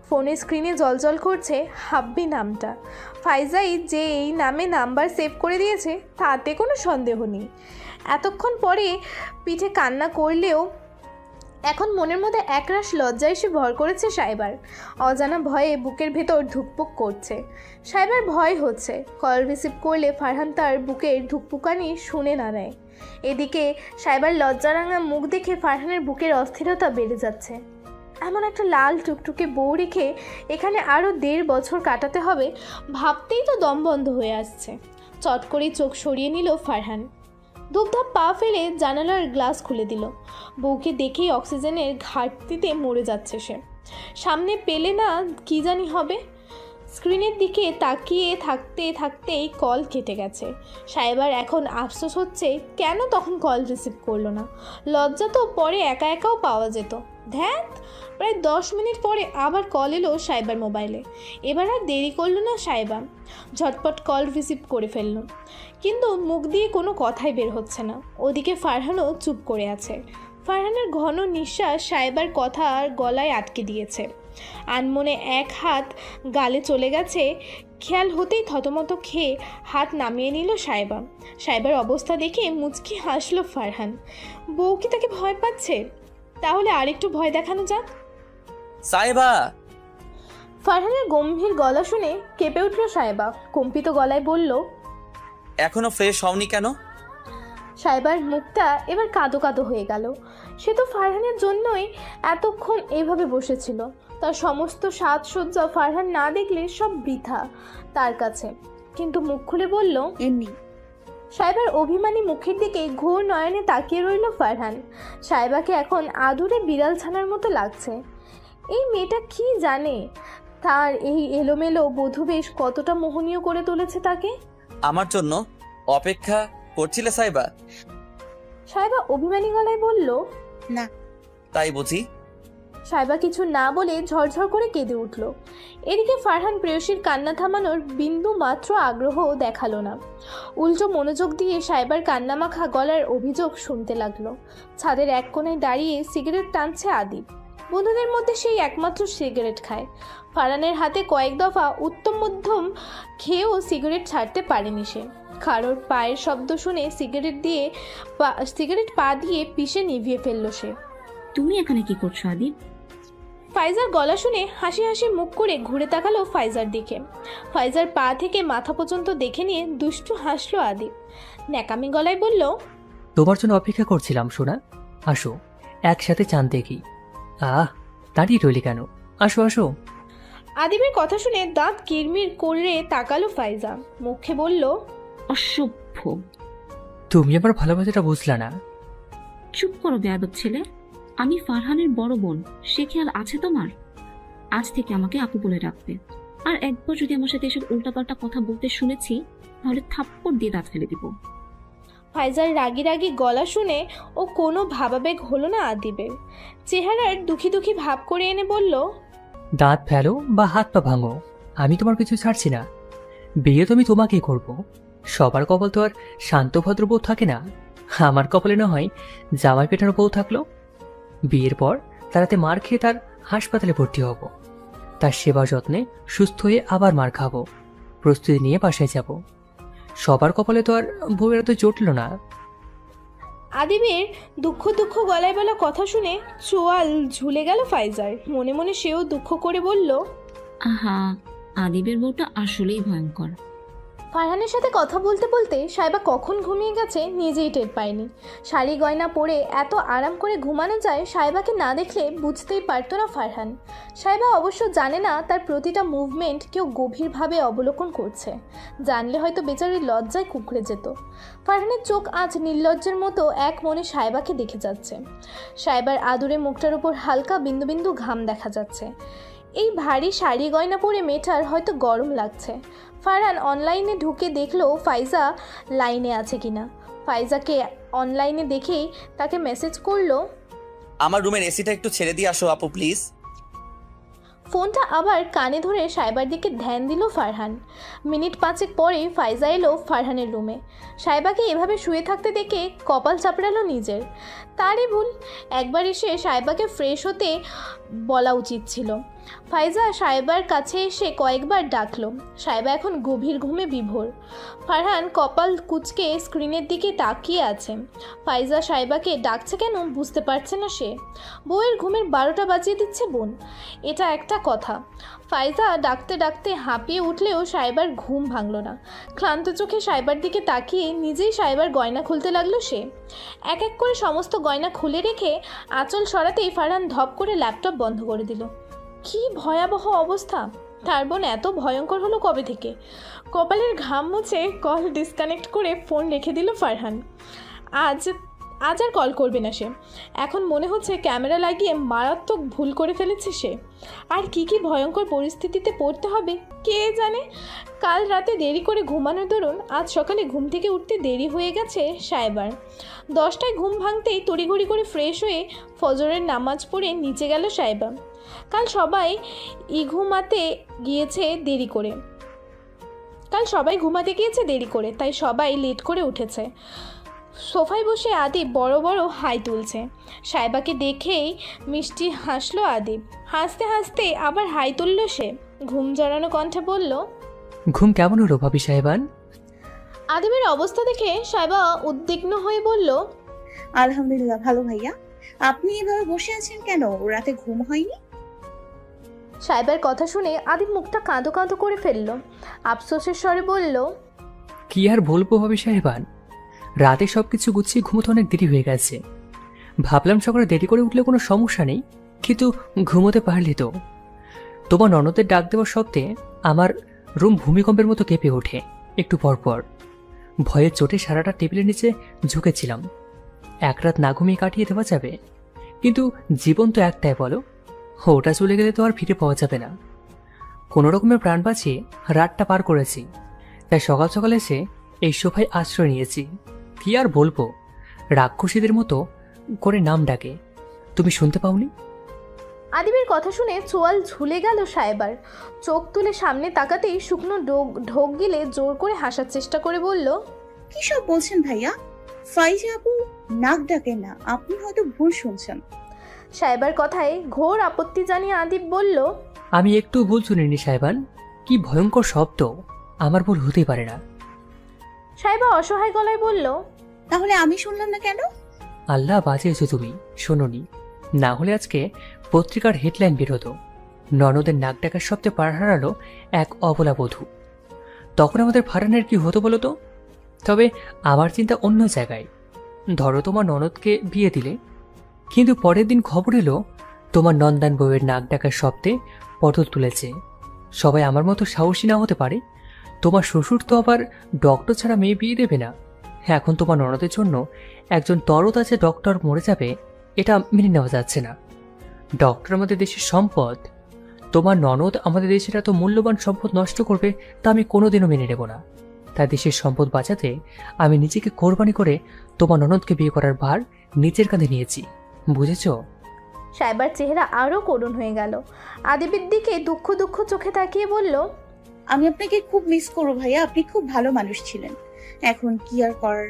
ফোনের স্ক্রিনে জলজল করছে হাব্বি নামটা। ফাইজাই যে এই নামে নাম্বার সেভ করে দিয়েছে তাতে কোনো সন্দেহ নেই। এতক্ষণ পরে পিঠে কান্না করলেও এখন মনের মধ্যে একরাশ লজ্জা এসে ভর করেছে সাইবার। অজানা ভয়ে বুকের ভেতর ধুকপুক করছে। সাইবার ভয় হচ্ছে কল রিসিভ করলে ফারহান তার বুকের ধুকপুকানি শুনে না নেয়। এদিকে সাইবার লজ্জারাঙা মুখ দেখে ফারহানের বুকের অস্থিরতা বেড়ে যাচ্ছে। এমন একটা লাল টুকটুকে বউ রেখে এখানে আরও 1.5 বছর কাটাতে হবে ভাবতেই তো দম বন্ধ হয়ে আসছে। চট করেই চোখ সরিয়ে নিল ফারহান। ধূপধাপ পা ফেলে জানালার গ্লাস খুলে দিল। বউকে দেখেই অক্সিজেনের ঘাটতিতে মরে যাচ্ছে সে। সামনে পেলে না কি জানি হবে। স্ক্রিনের দিকে তাকিয়ে থাকতে থাকতেই কল কেটে গেছে। সাহেবার এখন আফসোস হচ্ছে কেন তখন কল রিসিভ করলো না। লজ্জা তো পরে একা একাও পাওয়া যেত। ধ্যাত, প্রায় 10 মিনিট পরে আবার কল এলো সাহেবার মোবাইলে। এবার আর দেরি করলো না সাহেবা, ঝটপট কল রিসিভ করে ফেললো, কিন্তু মুখ দিয়ে কোনো কথাই বের হচ্ছে না। ওদিকে ফারহানও চুপ করে আছে। ফারহানের ঘন নিঃশ্বাস সাহেবার কথা আর গলায় আটকে দিয়েছে। আনমনে এক হাত গালে চলে গেছে, খেয়াল হতেই থতমত খেয়ে হাত নামিয়ে নিল সাহেবা। সাহেবার অবস্থা দেখে মুচকি হাসলো ফারহান। বউ কি তাকে ভয় পাচ্ছে? তাহলে আরেকটু ভয় দেখানো যাক। সাহেবা! ফারহানের গম্ভীর গলা শুনে কেঁপে উঠল সাহেবা। কম্পিত গলায় বলল, এখনো ফ্রেশ হওনি কেন? সাহেবার মুখটা এবার কাঁদো কাঁদো হয়ে গেল। সে তো ফারহানের জন্যই এতক্ষণ এইভাবে বসেছিল। তার সমস্ত সাজসজ্জা ফারহান না দেখলে সব বৃথা তার কাছে। কিন্তু মুখ খুলে বলল, এমনি। সাহেবার অভিমানী মুখের দিকে ঘোর নয়নে তাকিয়ে রইল ফারহান। সাহেবাকে এখন আদুরে বিড়াল ছানার মতো লাগছে। এই মেয়েটা কি জানে তার এই এলোমেলো বধূবেশ কতটা মোহনীয় করে তুলেছে তাকে। আমার জন্য অপেক্ষা করছিলে সাহেবা? সাহেবা অভিমানী গলায় বলল, না। তাই বুঝি? সাহেবা কিছু না বলে ঝরঝর করে কেঁদে উঠল। এদিকে ফারহান প্রেয়সীর কান্না থামানোর বিন্দু মাত্র আগ্রহ দেখালো না। উল্টো মনোযোগ দিয়ে সাহেবার কান্নামাখা গলার অভিযোগ শুনতে লাগলো। ছাদের এক কোণায় দাঁড়িয়ে সিগারেট টানছে আদিব। বন্ধুদের মধ্যে সেই একমাত্র সিগারেট খায়। ফারহানের হাতে কয়েক দফা উত্তম মধ্যম খেয়েও সিগারেট ছাড়তে পারেনি সে। কারোর পায়ের শব্দ শুনে সিগারেট পা দিয়ে পিষে নিভিয়ে ফেললো সে। তুমি এখানে কি করছো আদিব? ফাইজার গলা শুনে হাসি হাসি মুখ করে ঘুরে তাকালো ফাইজার দিকে। ফাইজার পা থেকে মাথা পর্যন্ত দেখে নিয়ে দুষ্টু হাসলো আদিব। ন্যাকামি গলায় বলল, তোমার জন্য অপেক্ষা করছিলাম সোনা, আসো একসাথে চাঁদ দেখি। দাঁড়িয়ে রইলি কেন? আসো আসো। আদিবের কথা শুনে দাঁত কিরমির করে তাকালো ফাইজা। মুখে বলল, অসভ্য। তুমি আমার ভালোবাসাটা বুঝলা না। চুপ করো বেয়াদব ছেলে। আমি ফারহানের বড় বোন, সে খেয়াল আছে তোমার? আজ থেকে আমাকে আপু বলে রাখবে। আর একবার যদি আমার সাথে এসব উল্টাপাল্টা কথা বলতে শুনেছি, তাহলে থাপ্পড় দিয়ে দাঁত ফেলে দিব। ফাইজার রাগি রাগি গলা শুনে ও কোনো ভাবাবেগ হলো না আদিবের। চেহারার দুঃখী দুঃখী ভাব করে এনে বলল, দাঁত ফেলো বা হাত পা ভাঙো, আমি তোমার কিছু ছাড়ছি না। বিয়ে তো আমি তোমাকেই করবো। সবার কপাল তো আর শান্ত ভদ্র বউ থাকে না। আমার কপালে না হয় জামাই পেটানো বউ থাকলো। বিয়ের পর তারাতে মার খেয়ে তার হাসপাতালে ভর্তি হব। তার সেবা যত্নে সুস্থ হয়ে আবার মার খাবো, প্রস্তুতি নিয়ে বাসায় যাব। সবার কপালে তো আর বউয়েরা তো জুটল না। আদিবের দুঃখ দুঃখ গলায় বলা কথা শুনে চোয়াল ঝুলে গেল ফাইজার। মনে মনে সেও দুঃখ করে বলল, আহা, আদিবের বউটা আসলেই ভয়ঙ্কর। ফারহানের সাথে কথা বলতে বলতে সাহেবা কখন ঘুমিয়ে গেছে নিজেই টের পায়নি। শাড়ি গয়না পরে এত আরাম করে ঘুমানো যায় সাহেবাকে না দেখলে বুঝতেই পারতো না ফারহান। সাহেবা অবশ্য জানে না তার প্রতিটা মুভমেন্ট কেউ গভীরভাবে অবলোকন করছে। জানলে হয়তো বেচারির লজ্জায় কুঁকড়ে যেত। ফারহানের চোখ আজ নির্লজ্জের মতো এক মনে সাহেবাকে দেখে যাচ্ছে। সাহেবার আদুরে মুখটার উপর হালকা বিন্দু বিন্দু ঘাম দেখা যাচ্ছে। এই ভারী শাড়ি গয়না পরে মেয়েটার হয়তো গরম লাগছে। ফারহান অনলাইনে ঢুকে দেখলো ফাইজা লাইনে আছে কিনা। ফাইজাকে অনলাইনে দেখেই তাকে মেসেজ করলো, আমার রুমের এসিটা একটু ছেড়ে দিয়ে আসো আপু প্লিজ। ফোনটা আবার কানে ধরে সাহেবার দিকে ধ্যান দিল ফারহান। মিনিট 5 পরে ফাইজা এলো ফারহানের রুমে। সাহেবাকে এভাবে শুয়ে থাকতে দেখে কপাল চাপড়ালো নিজের। তারই ভুল, একবার এসে সাহেবাকে ফ্রেশ হতে বলা উচিত ছিল। ফাইজা সাহেবার কাছে এসে কয়েকবার ডাকলো। সাহেবা এখন গভীর ঘুমে বিভোর। ফারহান কপাল কুঁচকে স্ক্রিনের দিকে তাকিয়ে আছে। ফাইজা সাহেবাকে ডাকছে কেন বুঝতে পারছে না সে। বউয়ের ঘুমের 12টা বাজিয়ে দিচ্ছে বোন, এটা একটা কথা। ফাইজা ডাকতে ডাকতে হাঁপিয়ে উঠলেও সাহেবার ঘুম ভাঙল না। ক্লান্ত চোখে সাহেবার দিকে তাকিয়ে নিজেই সাহেবার গয়না খুলতে লাগলো সে। এক এক করে সমস্ত গয়না খুলে রেখে আঁচল সরাতেই ফারহান ধপ করে ল্যাপটপ বন্ধ করে দিল। কি ভয়াবহ অবস্থা! তার বোন এত ভয়ঙ্কর হলো কবে থেকে? কপালের ঘাম মুছে কল ডিসকানেক্ট করে ফোন রেখে দিল ফারহান। আজ আর কল করবে না সে। এখন মনে হচ্ছে ক্যামেরা লাগিয়ে মারাত্মক ভুল করে ফেলেছে সে। আর কি কি ভয়ঙ্কর পরিস্থিতিতে পড়তে হবে কে জানে। কাল রাতে দেরি করে ঘুমানোর দরুন আজ সকালে ঘুম থেকে উঠতে দেরি হয়ে গেছে সাইবার। 10টায় ঘুম ভাঙতেই তড়িঘড়ি করে ফ্রেশ হয়ে ফজরের নামাজ পড়ে নিচে গেল সাইবা। কাল সবাই ঘুমাতে গিয়েছে দেরি করে তাই সবাই লেট করে উঠেছে। সোফায় বসে আদিব বড় বড় হাই তুলছে। সাইবাকে দেখেই মিষ্টি হাসলো আদিব। হাসতে হাসতে আবার হাই তুলল সে। ঘুম জড়ানো কণ্ঠে বলল, ঘুম কেমন হলো ভাবি সাহেবান? আদিবের অবস্থা দেখে সাইবা উদ্বিগ্ন হয়ে বলল, আলহামদুলিল্লাহ ভালো ভাইয়া। আপনি এভাবে বসে আছেন কেন? রাতে ঘুম হয়নি? সাইবার কথা শুনে আদিব মুখটা কাঁদো কাঁদো করে ফেলল। আফসোসের স্বরে বলল, কি আর বলবো ভাবি সাহেবান, রাতে সবকিছু গুছিয়ে ঘুমোতে অনেক দেরি হয়ে গেছে। ভাবলাম সকালে দেরি করে উঠলে কোনো সমস্যা নেই, কিন্তু ঘুমোতে পারলি তো। তোমার ননদের ডাক দেওয়ার শব্দে আমার রুম ভূমিকম্পের মতো কেঁপে ওঠে। একটু পরপর ভয়ের চোটে সারাটা টেবিলের নিচে ঝুঁকেছিলাম। এক রাত না ঘুমিয়ে কাটিয়ে দেওয়া যাবে, কিন্তু জীবন তো একটাই বলো, ওটা চলে গেলে তো আর ফিরে পাওয়া যাবে না। কোনো রকমের প্রাণ বাঁচিয়ে রাতটা পার করেছি, তাই সকাল সকাল এসে এই সোফায় আশ্রয় নিয়েছি। কি আর বলবো, রাক্ষসীদের মতো করে নাম ডাকে, তুমি শুনতে পাওনি? আদিবের কথা শুনে চোয়াল ঝুলে গেল সাইবার। চোখ তুলে সামনে তাকাতেই শুকনো ঢোক গিলে জোর করে হাসার চেষ্টা করে বলল, কি সব বলছেন ভাইয়া? ফাইজা আপু নাক ডাকে না, আপনি হয়তো ভুল শুনছেন। সাইবার কথায় ঘোর আপত্তি জানিয়ে আদিব বলল, আমি একটু ভুল শুনিনি সাহেবান, কি ভয়ঙ্কর শব্দ, আমার ভুল হতেই পারে না। সাইবা অসহায় গলায় বলল, তাহলে আমি শুনলাম না কেন? আল্লাহ বাঁচিয়েছো তুমি, শোনোনি, না হলে আজকে পত্রিকার হেডলাইন বের হতো, ননদের নাক ডাকার শব্দে পার হারালো এক অবলা বধূ। তখন আমাদের ফারানের কি হতো বলো তো? তবে আমার চিন্তা অন্য জায়গায়। ধরো তোমার ননদকে বিয়ে দিলে, কিন্তু পরের দিন খবর এলো তোমার নন্দান বউয়ের নাক ডাকার শব্দে পটল তুলেছে। সবাই আমার মতো সাহসী না হতে পারে, তোমার শ্বশুর তো আবার ডক্টর ছাড়া মেয়ে বিয়ে দেবে না। এখন তোমার ননদের জন্য একজন তরতাজা ডক্টর মরে যাবে, এটা মেনে নেওয়া যাচ্ছে না। ডক্টর আমাদের দেশের সম্পদ, তোমার ননদ আমাদের দেশের এত মূল্যবান সম্পদ নষ্ট করবে তা আমি কোনোদিনও মেনে নেব না। তাই দেশের সম্পদ বাঁচাতে আমি নিজেকে কোরবানি করে তোমার ননদকে বিয়ে করার ভার নিজের কাঁধে নিয়েছি, বুঝেছো? সাইবার চেহারা আরো করুণ হয়ে গেল। আদিবের দিকে দুঃখ দুঃখ চোখে তাকিয়ে বলল, আমি আপনাকে খুব মিস করব ভাইয়া, আপনি খুব ভালো মানুষ ছিলেন। এখন কি আর করার,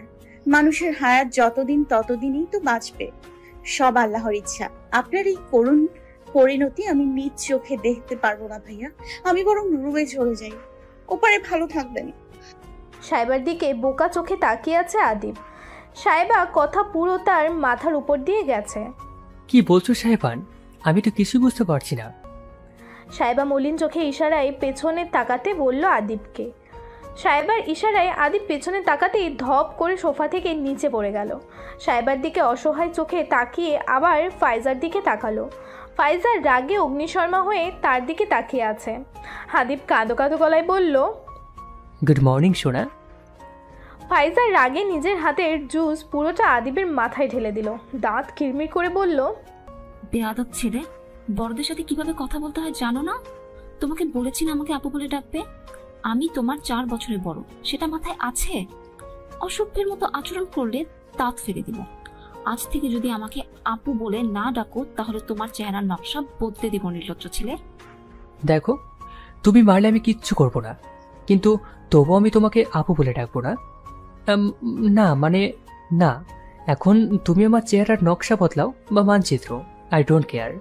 মানুষের হায়াত যতদিন ততদিনই তো বাঁচবে, সব আল্লাহর ইচ্ছা। আপনার এই করুণ পরিণতি আমি নিজ চোখে দেখতে পারবো না ভাইয়া, আমি বরং রুমে চলে যাই, ওপারে ভালো থাকবেন। সাইবার দিকে বোকা চোখে তাকিয়ে আছে আদিব। সাইবা কথা পুরো তার মাথার উপর দিয়ে গেছে। কি বলছো সাহেবান, আমি তো কিছুই বুঝতে পারছি না। সাইবা মলিন চোখে ইশারায় পেছনে তাকাতে বলল আদিবকে। সাইবার ইশারায় আদিব পেছনে তাকাতেই ধপ করে সোফা থেকে নিচে পড়ে গেল। সাইবার দিকে অসহায় চোখে তাকিয়ে আবার ফাইজার দিকে তাকালো। ফাইজার রাগে অগ্নিশর্মা হয়ে তার দিকে তাকিয়ে আছে। আদিব কাঁদো কাঁদো গলায় বলল, গুড মর্নিং সোনা। ফাইজার রাগে নিজের হাতের জুস পুরোটা আদিবের মাথায় ঢেলে দিল। দাঁত কিরমির করে বলল, বেয়াদব ছেলে, বড়দের সাথে কিভাবে কথা বলতে হয় জানো না? তোমাকে বলেছি না আমাকে আপু বলে ডাকবে? আমি তোমার 4 বছরের বড়, সেটা মাথায় আছে? অসভ্যের মতো আচরণ করলে দাঁত ফেলে দিব। আজ থেকে যদি আমাকে আপু বলে না ডাকো তাহলে তোমার চেহারার নকশা বদলে দিব নির্লজ্জ ছেলে। দেখো, তুমি মারলে আমি কিচ্ছু করবো না, কিন্তু তবু আমি তোমাকে আপু বলে ডাকবো না। না মানে না, এখন তুমি আমার চেহারার নকশা বদলাও বা মানচিত্র, আই ডোন্ট কেয়ার।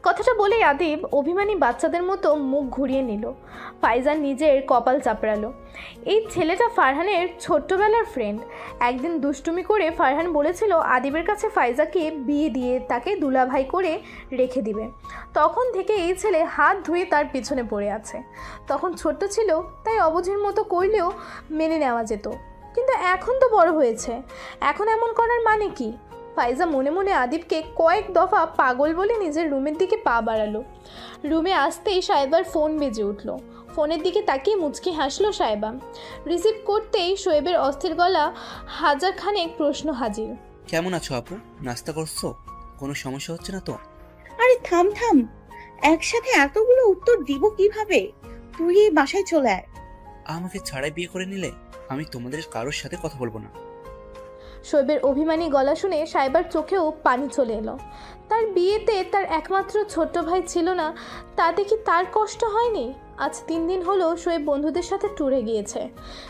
কথাটা বলে আদিব অভিমানী বাচ্চাদের মতো মুখ ঘুরিয়ে নিল। ফাইজান নিজের কপাল চাপড়ালো। এই ছেলেটা ফারহানের ছোট্টবেলার ফ্রেন্ড। একদিন দুষ্টুমি করে ফারহান বলেছিল আদিবের কাছে ফাইজাকে বিয়ে দিয়ে তাকে দুলাভাই করে রেখে দিবে। তখন থেকে এই ছেলে হাত ধুয়ে তার পিছনে পড়ে আছে। তখন ছোট্ট ছিল তাই অবুঝের মতো করলেও মেনে নেওয়া যেত, কিন্তু এখন তো বড় হয়েছে, এখন এমন করার মানে কি? ফাইজা মনে মনে আদিবকে কয়েক দফা পাগল বলে নিজের রুমের দিকে পা বাড়ালো। রুমে আসতেই সাইবার ফোন বেজে উঠল। ফোনের দিকে তাকিয়ে মুচকি হাসলো সাইবা। রিসিভ করতেই শোয়েবের অস্থির গলা হাজারখানেক প্রশ্ন হাজির। কেমন আছো আপু? নাস্তা করছো? কোনো সমস্যা হচ্ছে না তো? আরে থাম থাম, একসাথে এতগুলো উত্তর দিব কিভাবে? তুই এই বাসায় চলে আয়। আমাকে ছাড়াই বিয়ে করে নিলে আমি তোমাদের কারোর সাথে কথা বলবো না। শোয়েবের অভিমানী গলা শুনে সাইবার চোখেও পানি চলে এলো। তার বিয়েতে তার একমাত্র ছোট্ট ভাই ছিল না, তাতে কি তার কষ্ট হয়নি? আজ 3 দিন হলো শোয়েব বন্ধুদের সাথে ট্যুরে গিয়েছে।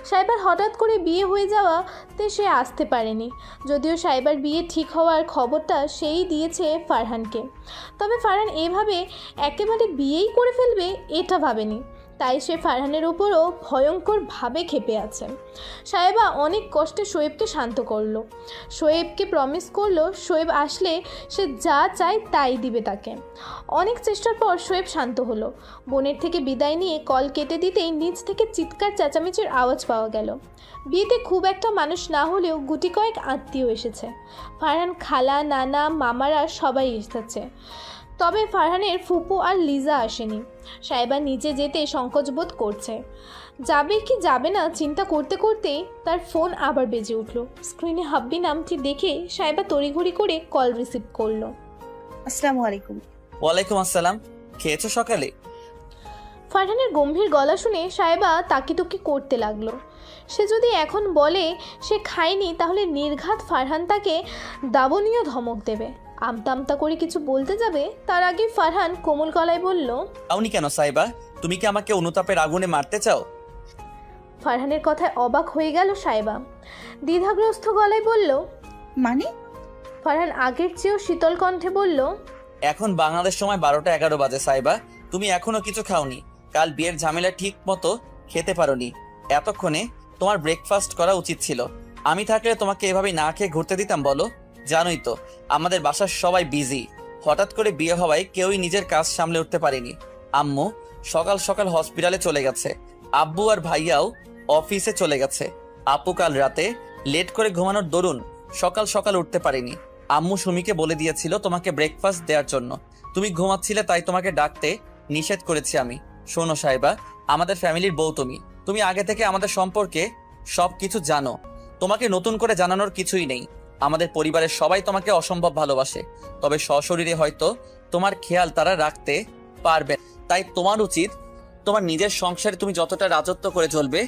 সাইবার হঠাৎ করে বিয়ে হয়ে যাওয়াতে সে আসতে পারেনি, যদিও সাইবার বিয়ে ঠিক হওয়ার খবরটা সেই দিয়েছে ফারহানকে। তবে ফারহান এভাবে একেবারে বিয়েই করে ফেলবে এটা ভাবেনি, তাই সে ফারহানের উপরও ভয়ঙ্করভাবে ক্ষেপে আছে। সাহেবা অনেক কষ্টে শোয়েবকে শান্ত করলো, শোয়েবকে প্রমিস করলো শোয়েব আসলে সে যা চায় তাই দিবে তাকে। অনেক চেষ্টার পর শোয়েব শান্ত হলো। বোনের থেকে বিদায় নিয়ে কল কেটে দিতেই নিচ থেকে চিৎকার চেঁচামেচির আওয়াজ পাওয়া গেল। বিয়েতে খুব একটা মানুষ না হলেও গুটি কয়েক আত্মীয় এসেছে। ফারহান খালা, নানা, মামারা সবাই এসেছে, তবে ফারহানের ফুপু আর লিজা আসেনি। সাহেবা নিচে যেতে সংকোচ বোধ করছে। যাবে কি যাবে না চিন্তা করতে করতেই তার ফোন আবার বেজে উঠল। স্ক্রিনে হাব্বি নামটি দেখে সাহেবা তড়িঘড়ি করে কল রিসিভ করলো। আসসালামু আলাইকুম। ওয়ালাইকুম আসসালাম। খেয়েছো সকালে? ফারহানের গম্ভীর গলা শুনে সাহেবা তাকিতুকি করতে লাগলো। সে যদি এখন বলে সে খায়নি তাহলে নির্ঘাত ফারহান তাকে দাবনীয় ধমক দেবে। আমতা আমতা করে কিছু বলতে যাবে তার আগে ফারহান কোমল গলায় বলল, আউনি কেন সাইবা? তুমি কি আমাকে অনুতাপের আগুনে মারতে চাও? ফারহানের কথায় অবাক হয়ে গেল সাইবা। দ্বিধাগ্রস্ত গলায় বলল, মানে? ফারহান আগের চেয়েও শীতল কণ্ঠে বলল, এখন বাংলাদেশ সময় 12টা 11 বাজে সাইবা, তুমি এখনো কিছু খাওনি। কাল বিয়ের ঝামেলা ঠিক মতো খেতে পারোনি। এতক্ষণে তোমার ব্রেকফাস্ট করা উচিত ছিল। আমি থাকলে তোমাকে এভাবে না খেয়ে ঘুরতে দিতাম বলো? জানোই তো আমাদের বাসার সবাই বিজি। হঠাৎ করে বিয়ে হওয়ায় কেউই নিজের কাজ সামলে উঠতে পারেনি। আম্মু সকাল সকাল হসপিটালে চলে গেছে, আব্বু আর ভাইয়াও অফিসে চলে গেছে। আপু কাল রাতে লেট করে ঘুমানোর দরুন সকাল সকাল উঠতে পারেনি। আম্মু সুমিকে বলে দিয়েছিল তোমাকে ব্রেকফাস্ট দেওয়ার জন্য, তুমি ঘুমাচ্ছিলে তাই তোমাকে ডাকতে নিষেধ করেছি আমি। শোনো সাহেবা, আমাদের ফ্যামিলির বউ তুমি, তুমি আগে থেকে আমাদের সম্পর্কে সবকিছু জানো। তোমাকে নতুন করে জানানোর কিছুই নেই। আমাদের পরিবারের সবাই তোমাকে অসম্ভব ভালোবাসে, তবে সশরীরে হয়তো তোমার খেয়াল তারা রাখতে পারবে। তাই তোমার উচিত তোমার নিজের সংসারে তুমি যতটা রাজত্ব করে চলবে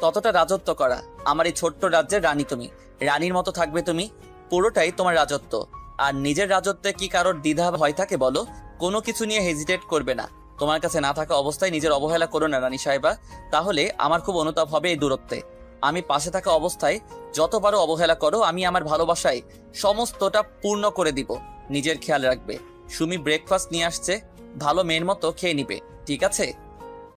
ততটা রাজত্ব করা। আমার এই ছোট্ট রাজ্যের রানী তুমি, রানীর মতো থাকবে তুমি, পুরোটাই তোমার রাজত্ব। আর নিজের রাজত্বে কি কারোর দ্বিধা ভয় থাকে বলো? কোনো কিছু নিয়ে হেজিটেট করবে না। তোমার কাছে না থাকা অবস্থায় নিজের অবহেলা করো না রানী সাহেবা, তাহলে আমার খুব অনুতাপ হবে এই দূরত্বে। আমি পাশে থাকা অবস্থায় যতবারও অবহেলা করো আমি আমার ভালোবাসায় সমস্তটা পূর্ণ করে দিব। নিজের খেয়াল রাখবে। সুমি ব্রেকফাস্ট নিয়ে আসছে, ভালো মেয়ের মতো খেয়ে নিবে, ঠিক আছে?